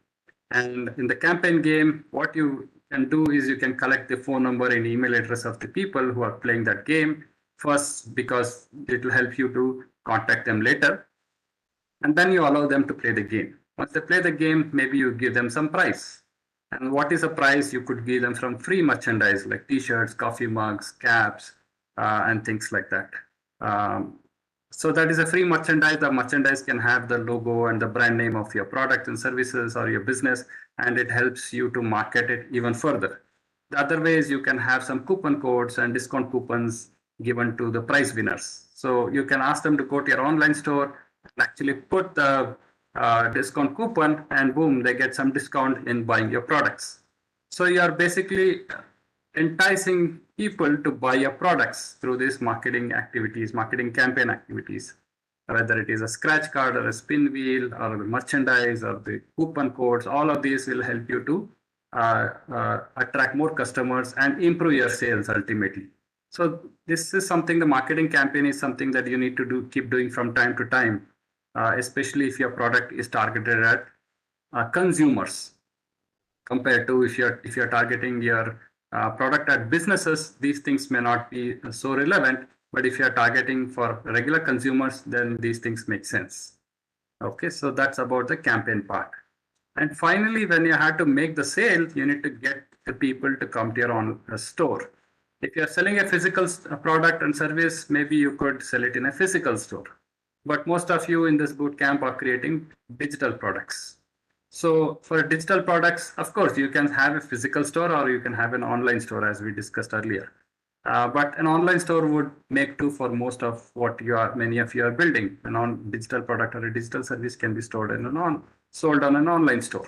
And in the campaign game, what you can do is you can collect the phone number and email address of the people who are playing that game first, because it will help you to contact them later. And then you allow them to play the game. Once they play the game, maybe you give them some prize. And what is the price? You could give them from free merchandise like t-shirts, coffee mugs, caps, and things like that. Um, so that is a free merchandise. The merchandise can have the logo and the brand name of your product and services or your business, and it helps you to market it even further. The other way is you can have some coupon codes and discount coupons given to the prize winners. So you can ask them to go to your online store and actually put the discount coupon, and boom, they get some discount in buying your products. So you are basically enticing people to buy your products through these marketing activities, marketing campaign activities, whether it is a scratch card or a spin wheel or the merchandise or the coupon codes. All of these will help you to attract more customers and improve your sales ultimately. So this is something, the marketing campaign is something that you need to do, keep doing from time to time, especially if your product is targeted at consumers, compared to if you're targeting your product at businesses. These things may not be so relevant, but if you're targeting for regular consumers, then these things make sense. Okay, so that's about the campaign part. And finally, when you have to make the sale, you need to get the people to come to your own store. If you're selling a physical product and service, maybe you could sell it in a physical store. But most of you in this boot camp are creating digital products. So for digital products, of course, you can have a physical store or you can have an online store, as we discussed earlier. But an online store would make do for most of what many of you are building. A non-digital product or a digital service can be stored in sold on an online store.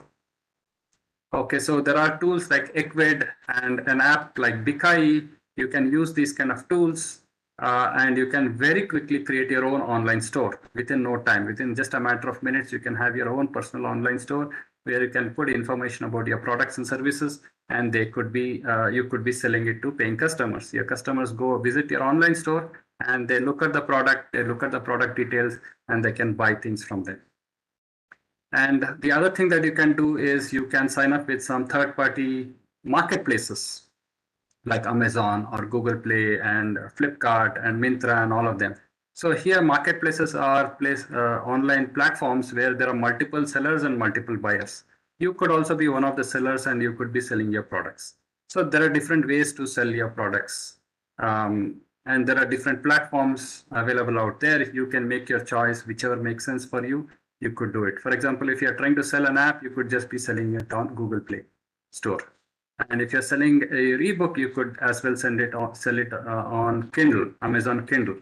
Okay, so there are tools like Equid and an app like Bikai. You can use these kind of tools, and you can very quickly create your own online store within no time. Within just a matter of minutes, you can have your own personal online store where you can put information about your products and services, and they could be you could be selling it to paying customers. Your customers go visit your online store and they look at the product, they look at the product details, and they can buy things from them. And the other thing that you can do is you can sign up with some third-party marketplaces like Amazon or Google Play and Flipkart and Myntra and all of them. So here marketplaces are online platforms where there are multiple sellers and multiple buyers. You could also be one of the sellers and you could be selling your products. So there are different ways to sell your products. And there are different platforms available out there. If you can make your choice, whichever makes sense for you, you could do it. For example, if you're trying to sell an app, you could just be selling it on Google Play Store. And if you're selling a ebook, you could as well sell it on Kindle, Amazon Kindle.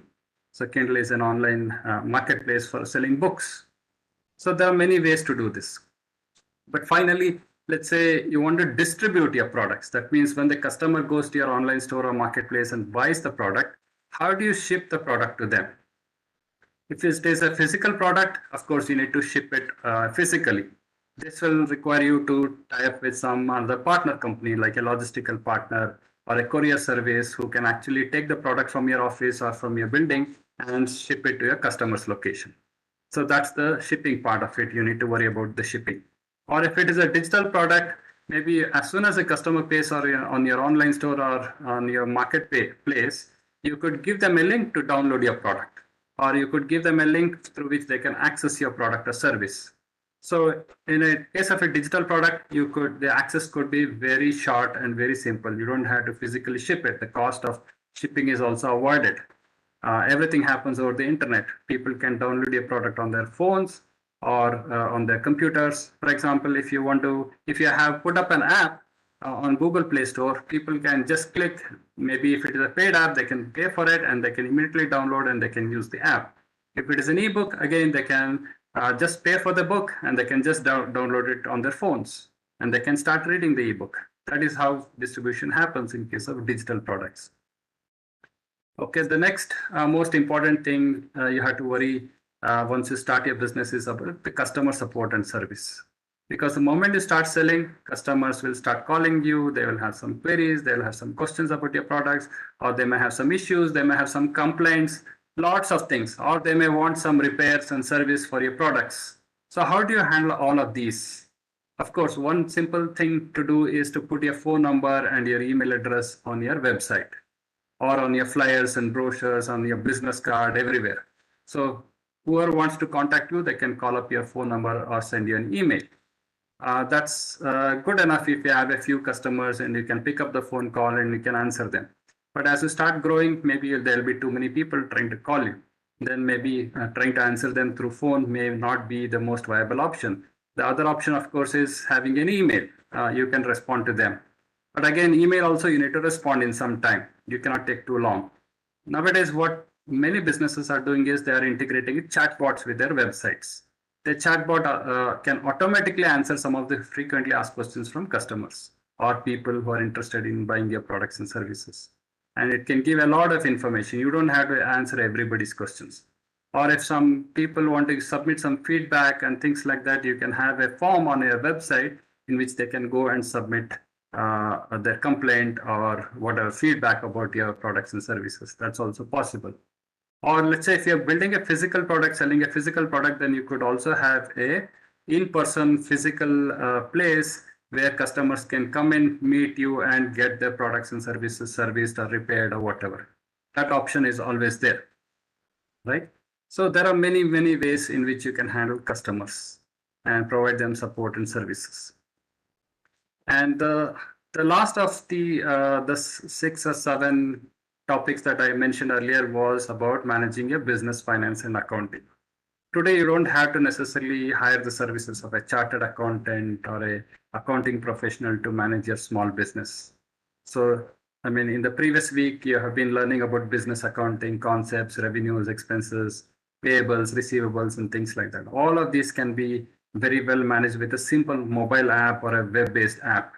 So Kindle is an online marketplace for selling books. So there are many ways to do this. But finally, let's say you want to distribute your products. That means when the customer goes to your online store or marketplace and buys the product, how do you ship the product to them? If it is a physical product, of course, you need to ship it physically. This will require you to tie up with some other partner company, like a logistical partner or a courier service who can actually take the product from your office or from your building and ship it to your customer's location. So that's the shipping part of it. You need to worry about the shipping. Or if it is a digital product, maybe as soon as a customer pays on your online store or on your marketplace, you could give them a link to download your product, or you could give them a link through which they can access your product or service. So in a case of a digital product, the access could be very short and very simple. You don't have to physically ship it. The cost of shipping is also avoided. Everything happens over the internet. People can download your product on their phones or on their computers. For example, if you have put up an app on Google Play Store, people can just click. Maybe if it is a paid app, they can pay for it and they can immediately download and they can use the app. If it is an ebook, again, they can just pay for the book and they can just download it on their phones and they can start reading the ebook. That is how distribution happens in case of digital products. Okay, the next most important thing you have to worry once you start your business is about the customer support and service. Because the moment you start selling, customers will start calling you, they will have some queries, they will have some questions about your products, or they may have some issues, they may have some complaints, lots of things, or they may want some repairs and service for your products. So how do you handle all of these? Of course, one simple thing to do is to put your phone number and your email address on your website or on your flyers and brochures, on your business card, everywhere. So whoever wants to contact you, they can call up your phone number or send you an email. That's good enough if you have a few customers and you can pick up the phone call and you can answer them. But as you start growing, maybe there'll be too many people trying to call you. Then maybe trying to answer them through phone may not be the most viable option. The other option, of course, is having an email. You can respond to them. But again, email also you need to respond in some time. You cannot take too long. Nowadays, what many businesses are doing is they are integrating chatbots with their websites. The chatbot can automatically answer some of the frequently asked questions from customers or people who are interested in buying your products and services. And it can give a lot of information. You don't have to answer everybody's questions. Or if some people want to submit some feedback and things like that, you can have a form on your website in which they can go and submit their complaint or whatever feedback about your products and services. That's also possible. Or let's say if you're building a physical product, selling a physical product, then you could also have a in-person physical place where customers can come in, meet you, and get their products and services serviced or repaired or whatever. That option is always there, right? So there are many, many ways in which you can handle customers and provide them support and services. And the last of the 6 or 7 topics that I mentioned earlier was about managing your business, finance, and accounting. Today, you don't have to necessarily hire the services of a chartered accountant or a accounting professional to manage your small business. So, I mean, in the previous week, you have been learning about business accounting concepts, revenues, expenses, payables, receivables, and things like that. All of these can be very well managed with a simple mobile app or a web-based app.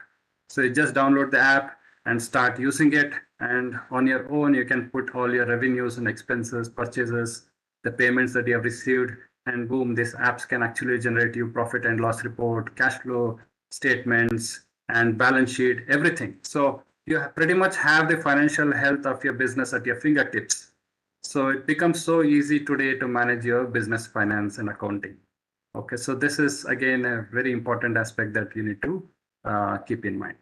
So you just download the app and start using it. And on your own, you can put all your revenues and expenses, purchases, the payments that you have received, and boom, these apps can actually generate you profit and loss report, cash flow statements, and balance sheet, everything. So you pretty much have the financial health of your business at your fingertips. So it becomes so easy today to manage your business, finance, and accounting. Okay, so this is again a very important aspect that you need to keep in mind.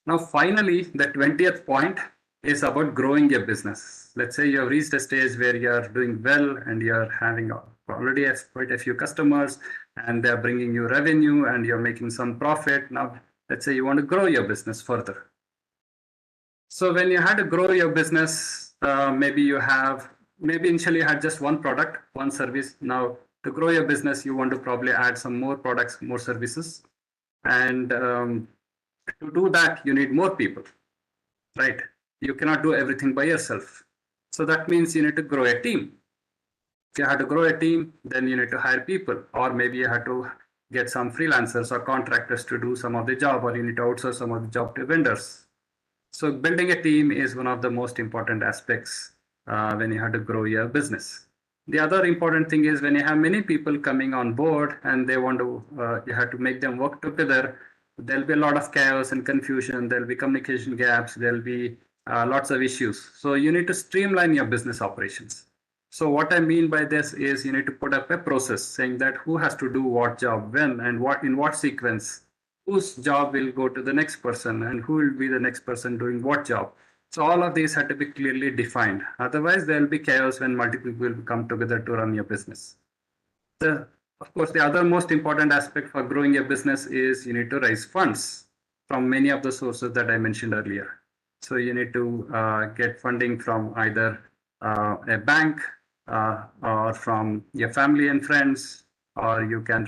Now, finally, the 20th point is about growing your business. Let's say you have reached a stage where you are doing well and you're having already quite a few customers and they're bringing you revenue and you're making some profit. Now, let's say you want to grow your business further. So when you had to grow your business, maybe initially you had just one product, one service. Now, to grow your business, you want to probably add some more products, more services. And to do that, you need more people, right? You cannot do everything by yourself. So that means you need to grow a team. If you have to grow a team, then you need to hire people, or maybe you have to get some freelancers or contractors to do some of the job, or you need to outsource some of the job to vendors. So building a team is one of the most important aspects when you have to grow your business. The other important thing is when you have many people coming on board and they want to, you have to make them work together. There'll be a lot of chaos and confusion. There'll be communication gaps. There'll be lots of issues. So you need to streamline your business operations. So what I mean by this is you need to put up a process saying that who has to do what job when and what in what sequence, whose job will go to the next person and who will be the next person doing what job. So all of these have to be clearly defined. Otherwise, there will be chaos when multiple people will come together to run your business. Of course, the other most important aspect for growing your business is you need to raise funds from many of the sources that I mentioned earlier. So you need to get funding from either a bank or from your family and friends, or you can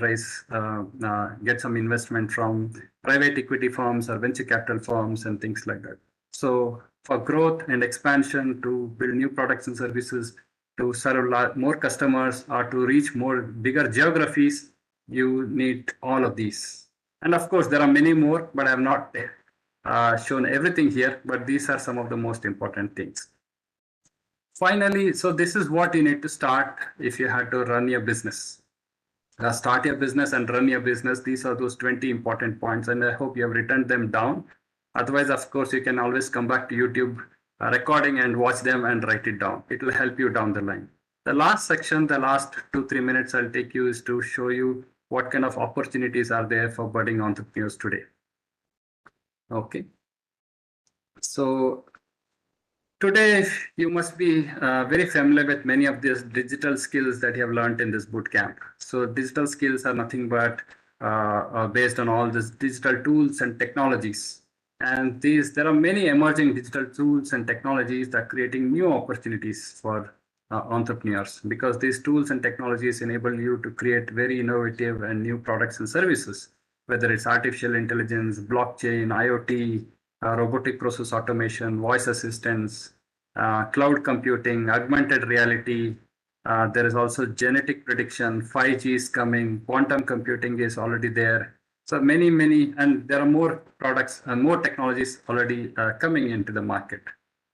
get some investment from private equity firms or venture capital firms and things like that. So for growth and expansion, to build new products and services, to serve more customers or to reach more bigger geographies, you need all of these. And of course, there are many more, but I have not shown everything here, but these are some of the most important things. Finally, so this is what you need to start if you had to run your business. Start your business and run your business. These are those 20 important points, and I hope you have written them down. Otherwise, of course, you can always come back to YouTube recording and watch them and write it down. It will help you down the line. The last section, the last 2-3 minutes I'll take you is to show you what kind of opportunities are there for budding entrepreneurs today. Okay. So today, you must be very familiar with many of these digital skills that you have learned in this bootcamp. So digital skills are nothing but based on all these digital tools and technologies. And there are many emerging digital tools and technologies that are creating new opportunities for entrepreneurs, because these tools and technologies enable you to create very innovative and new products and services, whether it's artificial intelligence, blockchain, IoT, robotic process automation, voice assistance, cloud computing, augmented reality. There is also genetic prediction, 5G is coming, quantum computing is already there. So many, and there are more products and more technologies already coming into the market.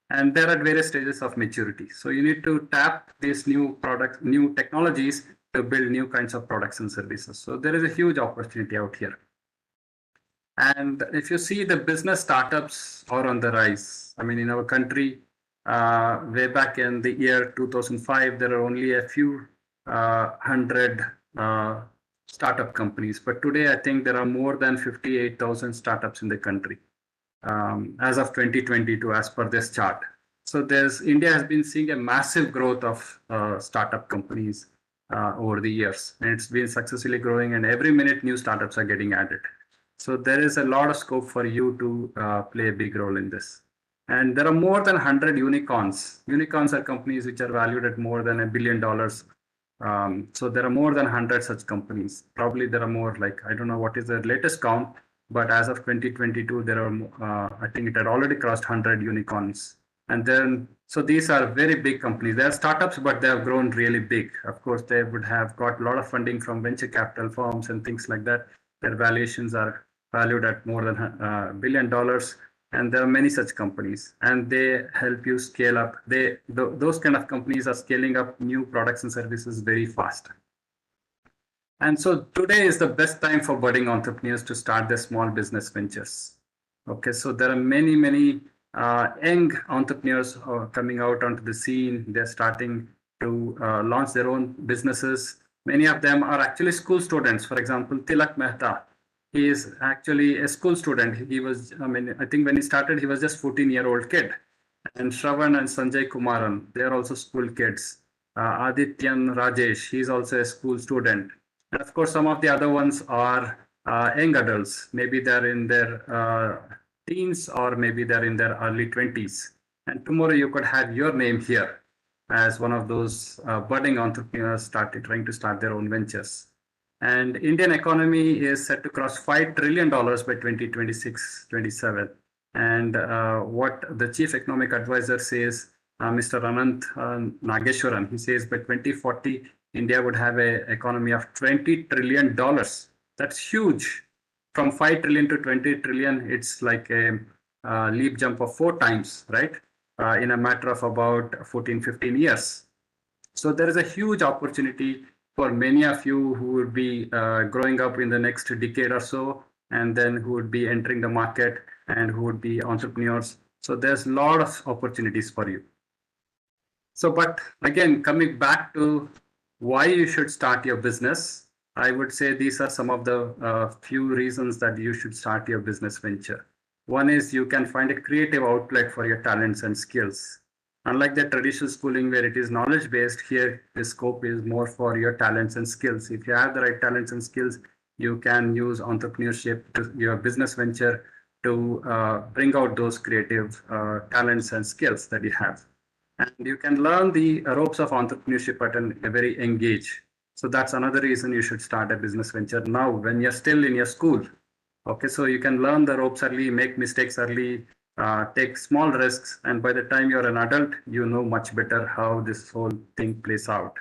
And they're at various stages of maturity. So you need to tap these new products, new technologies to build new kinds of products and services. So there is a huge opportunity out here. And if you see, the business startups are on the rise. I mean, in our country, way back in the year 2005, there are only a few hundred startup companies. But today, I think there are more than 58,000 startups in the country as of 2022, as per this chart. So India has been seeing a massive growth of startup companies over the years, and it's been successfully growing, and every minute new startups are getting added. So there is a lot of scope for you to play a big role in this. And there are more than 100 unicorns. Unicorns are companies which are valued at more than $1 billion. So there are more than 100 such companies. Probably there are more, like, I don't know what is the latest count, but as of 2022, there are, I think it had already crossed 100 unicorns. And then, so these are very big companies. They are startups, but they have grown really big. Of course, they would have got a lot of funding from venture capital firms and things like that. Their valuations are valued at more than $1 billion. And there are many such companies, and they help you scale up. Those kind of companies are scaling up new products and services very fast. And so today is the best time for budding entrepreneurs to start their small business ventures. Okay, so there are many young entrepreneurs coming out onto the scene. They're starting to launch their own businesses. Many of them are actually school students. For example, Tilak Mehta, he is actually a school student. He was, I mean, I think when he started, he was just 14-year-old kid. And Shravan and Sanjay Kumaran, they are also school kids. Adityan Rajesh, he's also a school student. And of course, some of the other ones are young adults. Maybe they're in their teens, or maybe they're in their early 20s. And tomorrow you could have your name here as one of those budding entrepreneurs trying to start their own ventures. And Indian economy is set to cross $5 trillion by 2026-27. And what the chief economic advisor says, Mr. Anant Nageshwaran, he says by 2040, India would have an economy of $20 trillion. That's huge. From 5 trillion to 20 trillion, it's like a leap jump of 4 times, right? In a matter of about 14-15 years. So there is a huge opportunity for many of you who would be growing up in the next decade or so, and then who would be entering the market and who would be entrepreneurs. So there's a lot of opportunities for you. So, but again, coming back to why you should start your business, I would say these are some of the few reasons that you should start your business venture. One is you can find a creative outlet for your talents and skills. Unlike the traditional schooling where it is knowledge-based, here the scope is more for your talents and skills. If you have the right talents and skills, you can use entrepreneurship to your business venture to bring out those creative talents and skills that you have. And you can learn the ropes of entrepreneurship at a very young age. So that's another reason you should start a business venture now when you're still in your school. Okay, so you can learn the ropes early, make mistakes early, take small risks, and by the time you're an adult, you know much better how this whole thing plays out.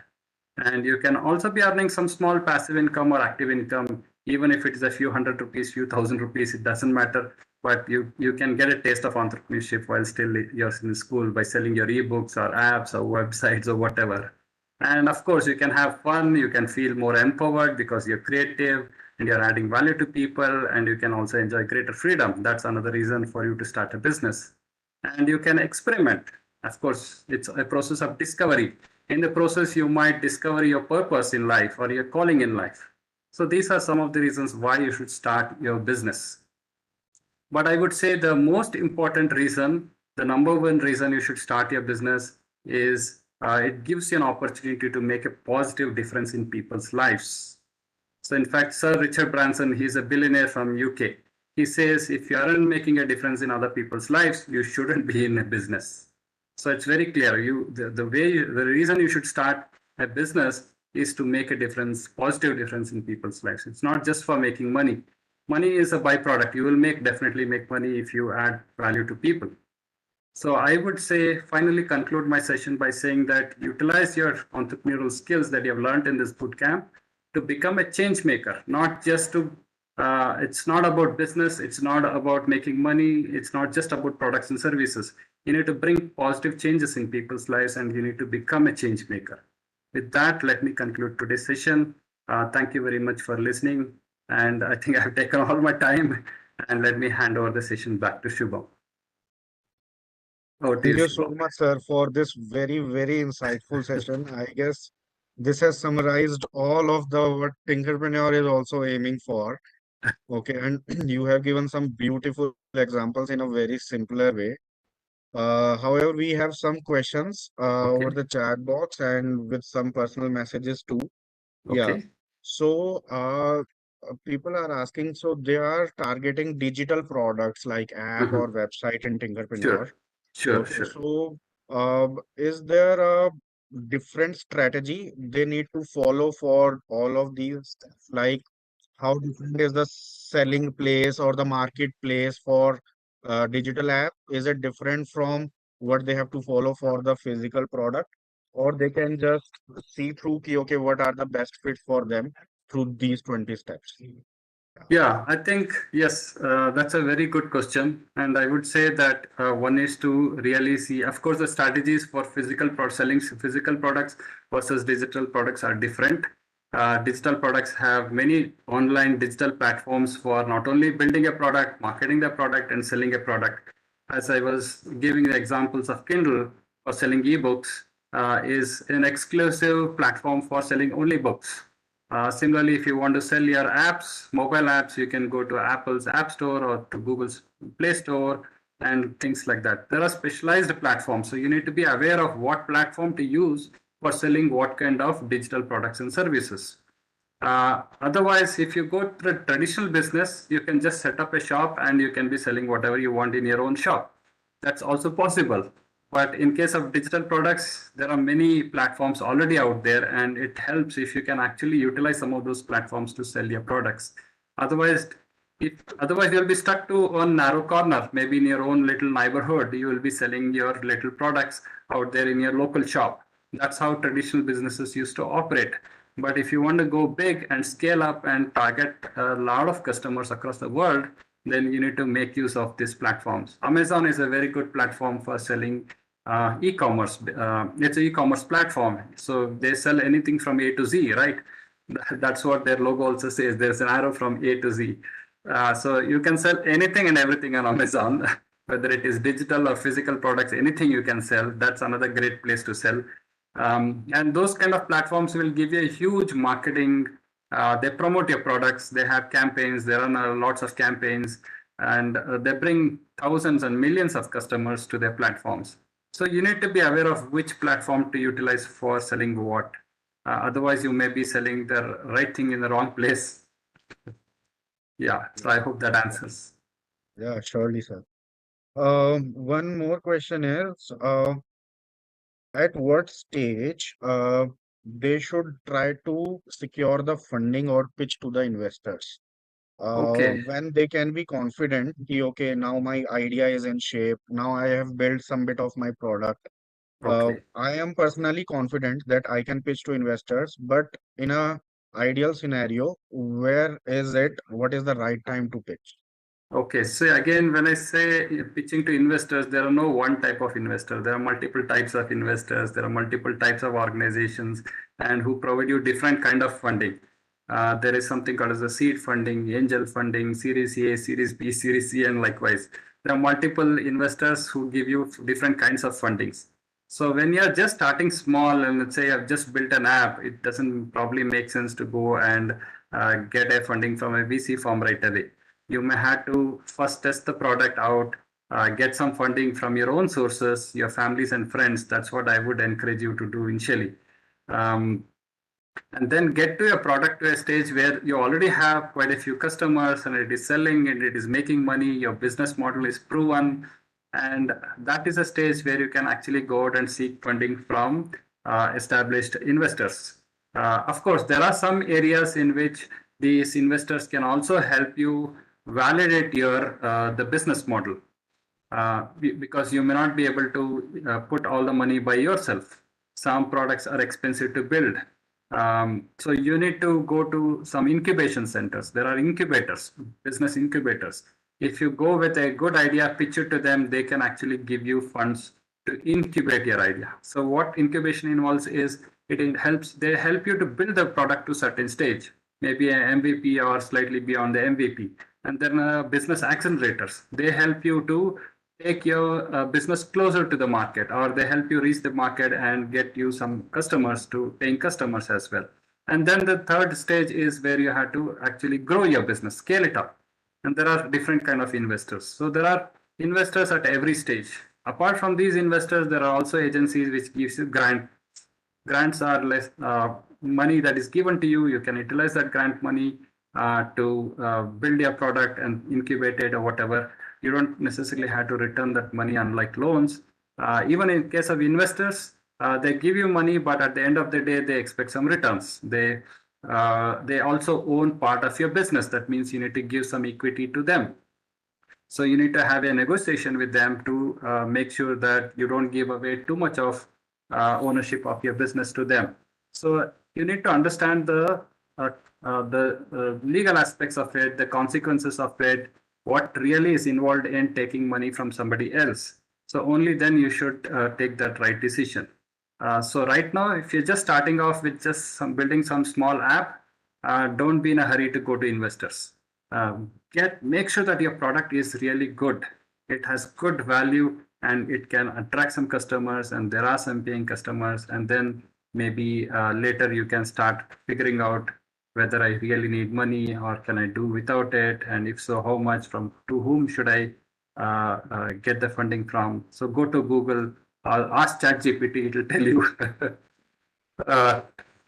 And you can also be earning some small passive income or active income, even if it is a few hundred rupees, few thousand rupees, it doesn't matter. But you can get a taste of entrepreneurship while still you're in school by selling your ebooks or apps or websites or whatever. And of course, you can have fun, you can feel more empowered because you're creative and you're adding value to people, and you can also enjoy greater freedom. That's another reason for you to start a business. And you can experiment. Of course, it's a process of discovery. In the process, you might discover your purpose in life or your calling in life. So these are some of the reasons why you should start your business. But I would say the most important reason, the number one reason you should start your business is it gives you an opportunity to make a positive difference in people's lives. So in fact, Sir Richard Branson, he's a billionaire from UK. He says if you aren't making a difference in other people's lives, you shouldn't be in a business. So it's very clear. The reason you should start a business is to make a difference, positive difference in people's lives. It's not just for making money. Money is a byproduct. You will definitely make money if you add value to people. So I would say finally conclude my session by saying that utilize your entrepreneurial skills that you have learned in this bootcamp to become a change maker, not just to, it's not about business, it's not about making money, it's not just about products and services. You need to bring positive changes in people's lives and you need to become a change maker. With that, let me conclude today's session. Thank you very much for listening. And I think I've taken all my time and let me hand over the session back to Shubham. Over to you, Thank you so Shubham. much, sir, for this very insightful session. I guess this has summarized all of the what Tinkerpreneur is also aiming for. Okay, and you have given some beautiful examples in a very simpler way. However, we have some questions over Okay. the chat box and with some personal messages too. Yeah. Okay. So, people are asking, so they are targeting digital products like app Uh-huh. or website in Tinkerpreneur. Sure. Sure. Okay, Sure. so is there a different strategy they need to follow for all of these? Like, how different is the selling place or the marketplace for digital app? Is it different from what they have to follow for the physical product? Or they can just see through, ki, okay, what are the best fit for them through these 20 steps? Yeah, I think, yes, that's a very good question. And I would say that one is to really see, of course, the strategies for selling physical products versus digital products are different. Digital products have many online digital platforms for not only building a product, marketing the product, and selling a product. As I was giving the examples of Kindle for selling ebooks, is an exclusive platform for selling only books. Similarly, if you want to sell your apps, mobile apps, you can go to Apple's App Store or to Google's Play Store and things like that. There are specialized platforms, so you need to be aware of what platform to use for selling what kind of digital products and services. Otherwise, if you go to the traditional business, you can just set up a shop and you can be selling whatever you want in your own shop. That's also possible. But in case of digital products, there are many platforms already out there, and it helps if you can actually utilize some of those platforms to sell your products. Otherwise, otherwise you'll be stuck to one narrow corner. Maybe in your own little neighborhood, you will be selling your little products out there in your local shop. That's how traditional businesses used to operate. But if you want to go big and scale up and target a lot of customers across the world, then you need to make use of these platforms. Amazon is a very good platform for selling e-commerce. It's an e-commerce platform. So they sell anything from A to Z, right? That's what their logo also says. There's an arrow from A to Z. So you can sell anything and everything on Amazon, whether it is digital or physical products, anything you can sell. That's another great place to sell. And those kind of platforms will give you a huge marketing. They promote your products. They have campaigns. There are lots of campaigns, and they bring thousands and millions of customers to their platforms. So you need to be aware of which platform to utilize for selling what. Otherwise, you may be selling the right thing in the wrong place. Yeah. So I hope that answers. Yeah, surely, sir. One more question is, at what stage they should try to secure the funding or pitch to the investors? Okay. When they can be confident, ki, okay, now my idea is in shape, now I have built some bit of my product. Okay. I am personally confident that I can pitch to investors, but in a ideal scenario, where is it? What is the right time to pitch? Okay, so again, when I say pitching to investors, there are no one type of investor. There are multiple types of investors. There are multiple types of organizations, and who provide you different kind of funding. There is something called as a seed funding, angel funding, Series A, Series B, Series C, and likewise. There are multiple investors who give you different kinds of fundings. So when you're just starting small, and let's say I've just built an app, it doesn't probably make sense to go and get a funding from a VC firm right away. You may have to first test the product out, get some funding from your own sources, your families and friends. That's what I would encourage you to do initially. Um, and then get to a product to a stage where you already have quite a few customers and it is selling and it is making money, your business model is proven, and that is a stage where you can actually go out and seek funding from established investors. Of course, there are some areas in which these investors can also help you validate your the business model, because you may not be able to put all the money by yourself. Some products are expensive to build. So you need to go to some incubation centers. There are incubators, business incubators. If you go with a good idea, pitch it to them, they can actually give you funds to incubate your idea. So what incubation involves is they help you to build the product to a certain stage, maybe an MVP or slightly beyond the MVP. And then business accelerators, they help you to take your business closer to the market, or they help you reach the market and get you some customers, to paying customers as well. And then the third stage is where you have to actually grow your business, scale it up. And there are different kind of investors. So there are investors at every stage. Apart from these investors, there are also agencies which gives you grants are less money that is given to you. You can utilize that grant money to build your product and incubate it or whatever. You don't necessarily have to return that money, unlike loans. Even in case of investors, they give you money, but at the end of the day, they expect some returns. They also own part of your business. That means you need to give some equity to them. So you need to have a negotiation with them to make sure that you don't give away too much of ownership of your business to them. So you need to understand the legal aspects of it, the consequences of it, what really is involved in taking money from somebody else. So only then you should take that right decision. So right now, if you're just starting off with just building some small app, don't be in a hurry to go to investors. Make sure that your product is really good. It has good value and it can attract some customers, and there are some paying customers, and then maybe later you can start figuring out whether I really need money or can I do without it, and if so, how much, from to whom should I get the funding from. So go to Google, ask ChatGPT, it will tell you uh,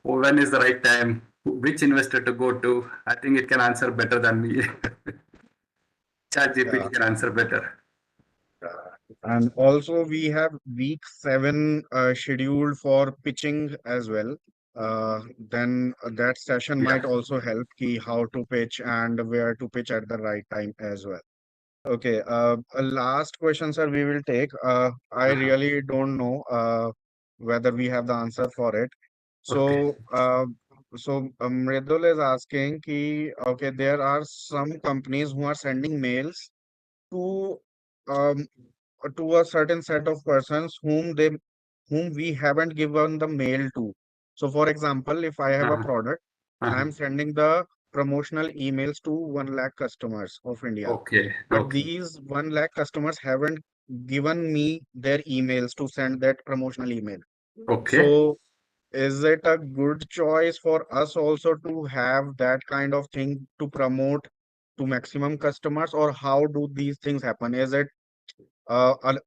when is the right time, which investor to go to. I think it can answer better than me. Yeah. ChatGPT can answer better. And also we have week 7 scheduled for pitching as well. Then that session Yeah. might also help key how to pitch and where to pitch at the right time as well. Okay, a last question, sir, we will take. I Uh-huh. really don't know whether we have the answer for it. Okay. So, Mridul is asking ki, okay, there are some companies who are sending mails to um to a certain set of persons whom we haven't given the mail to. So, for example, if I have a Uh-huh. product, Uh-huh. I'm sending the promotional emails to 1 lakh customers of India. Okay. But Okay. these 1 lakh customers haven't given me their emails to send that promotional email. Okay. So, is it a good choice for us also to have that kind of thing to promote to maximum customers, or how do these things happen? Is it a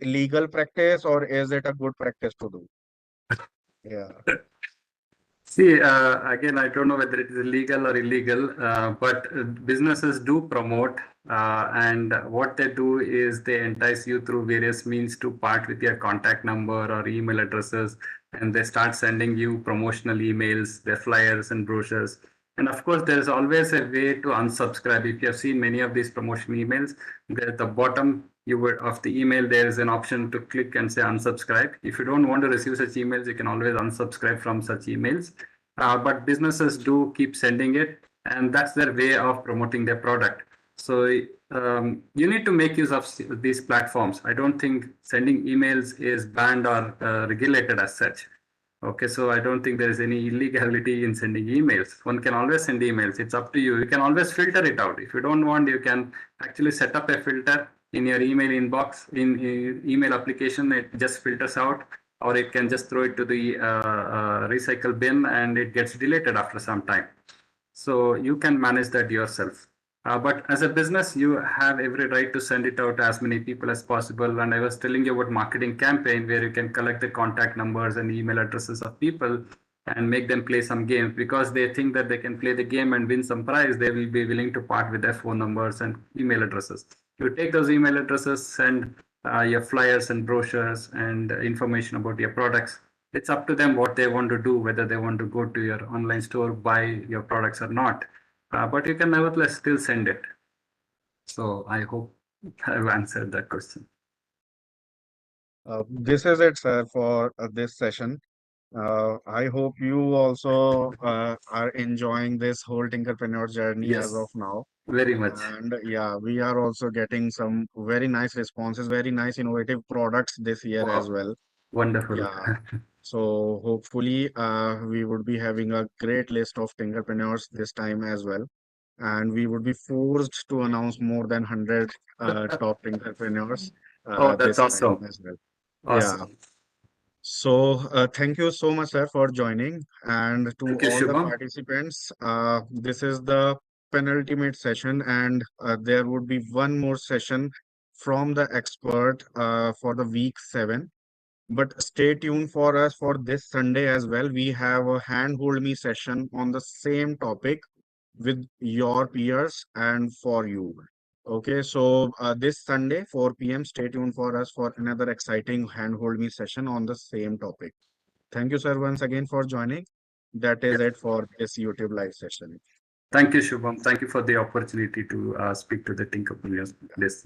legal practice or is it a good practice to do? Yeah. See, again, I don't know whether it is legal or illegal, but businesses do promote, and what they do is they entice you through various means to part with your contact number or email addresses, and they start sending you promotional emails, their flyers and brochures. And of course, there is always a way to unsubscribe. If you have seen many of these promotion emails, there at the bottom of the email, there is an option to click and say unsubscribe. If you don't want to receive such emails, you can always unsubscribe from such emails. But businesses do keep sending it, and that's their way of promoting their product. So you need to make use of these platforms. I don't think sending emails is banned or regulated as such. Okay, so I don't think there is any illegality in sending emails. One can always send emails. It's up to you. You can always filter it out. If you don't want, you can actually set up a filter in your email inbox, in email application. It just filters out, or it can just throw it to the recycle bin and it gets deleted after some time. So you can manage that yourself. But as a business, you have every right to send it out to as many people as possible. And I was telling you about marketing campaign where you can collect the contact numbers and email addresses of people. and make them play some games because they think that they can play the game and win some prize. They will be willing to part with their phone numbers and email addresses. You take those email addresses, send your flyers and brochures and information about your products. It's up to them what they want to do, whether they want to go to your online store, buy your products or not. But you can nevertheless still send it. So I hope I've answered that question. This is it, sir, for this session. I hope you also are enjoying this whole Tinkerpreneur journey as of Yes, now. very much. And yeah, we are also getting some very nice responses, very nice innovative products this year as Wow, well. wonderful. Yeah. So hopefully, we would be having a great list of Tinkerpreneurs this time as well. And we would be forced to announce more than 100 top Tinkerpreneurs Oh, that's this time awesome. as well. Yeah. Awesome. So, thank you so much, sir, for joining. And to Thank you, all the Shubham. participants, this is the penultimate session, and there would be one more session from the expert for the week 7. But stay tuned for us for this Sunday as well. We have a handhold me session on the same topic with your peers and for you. Okay, so this Sunday, 4 p.m., stay tuned for us for another exciting handhold me session on the same topic. Thank you, sir, once again for joining. That is Yeah. it for this YouTube live session. Thank you, Shubham. Thank you for the opportunity to speak to the Tinkerpreneurs this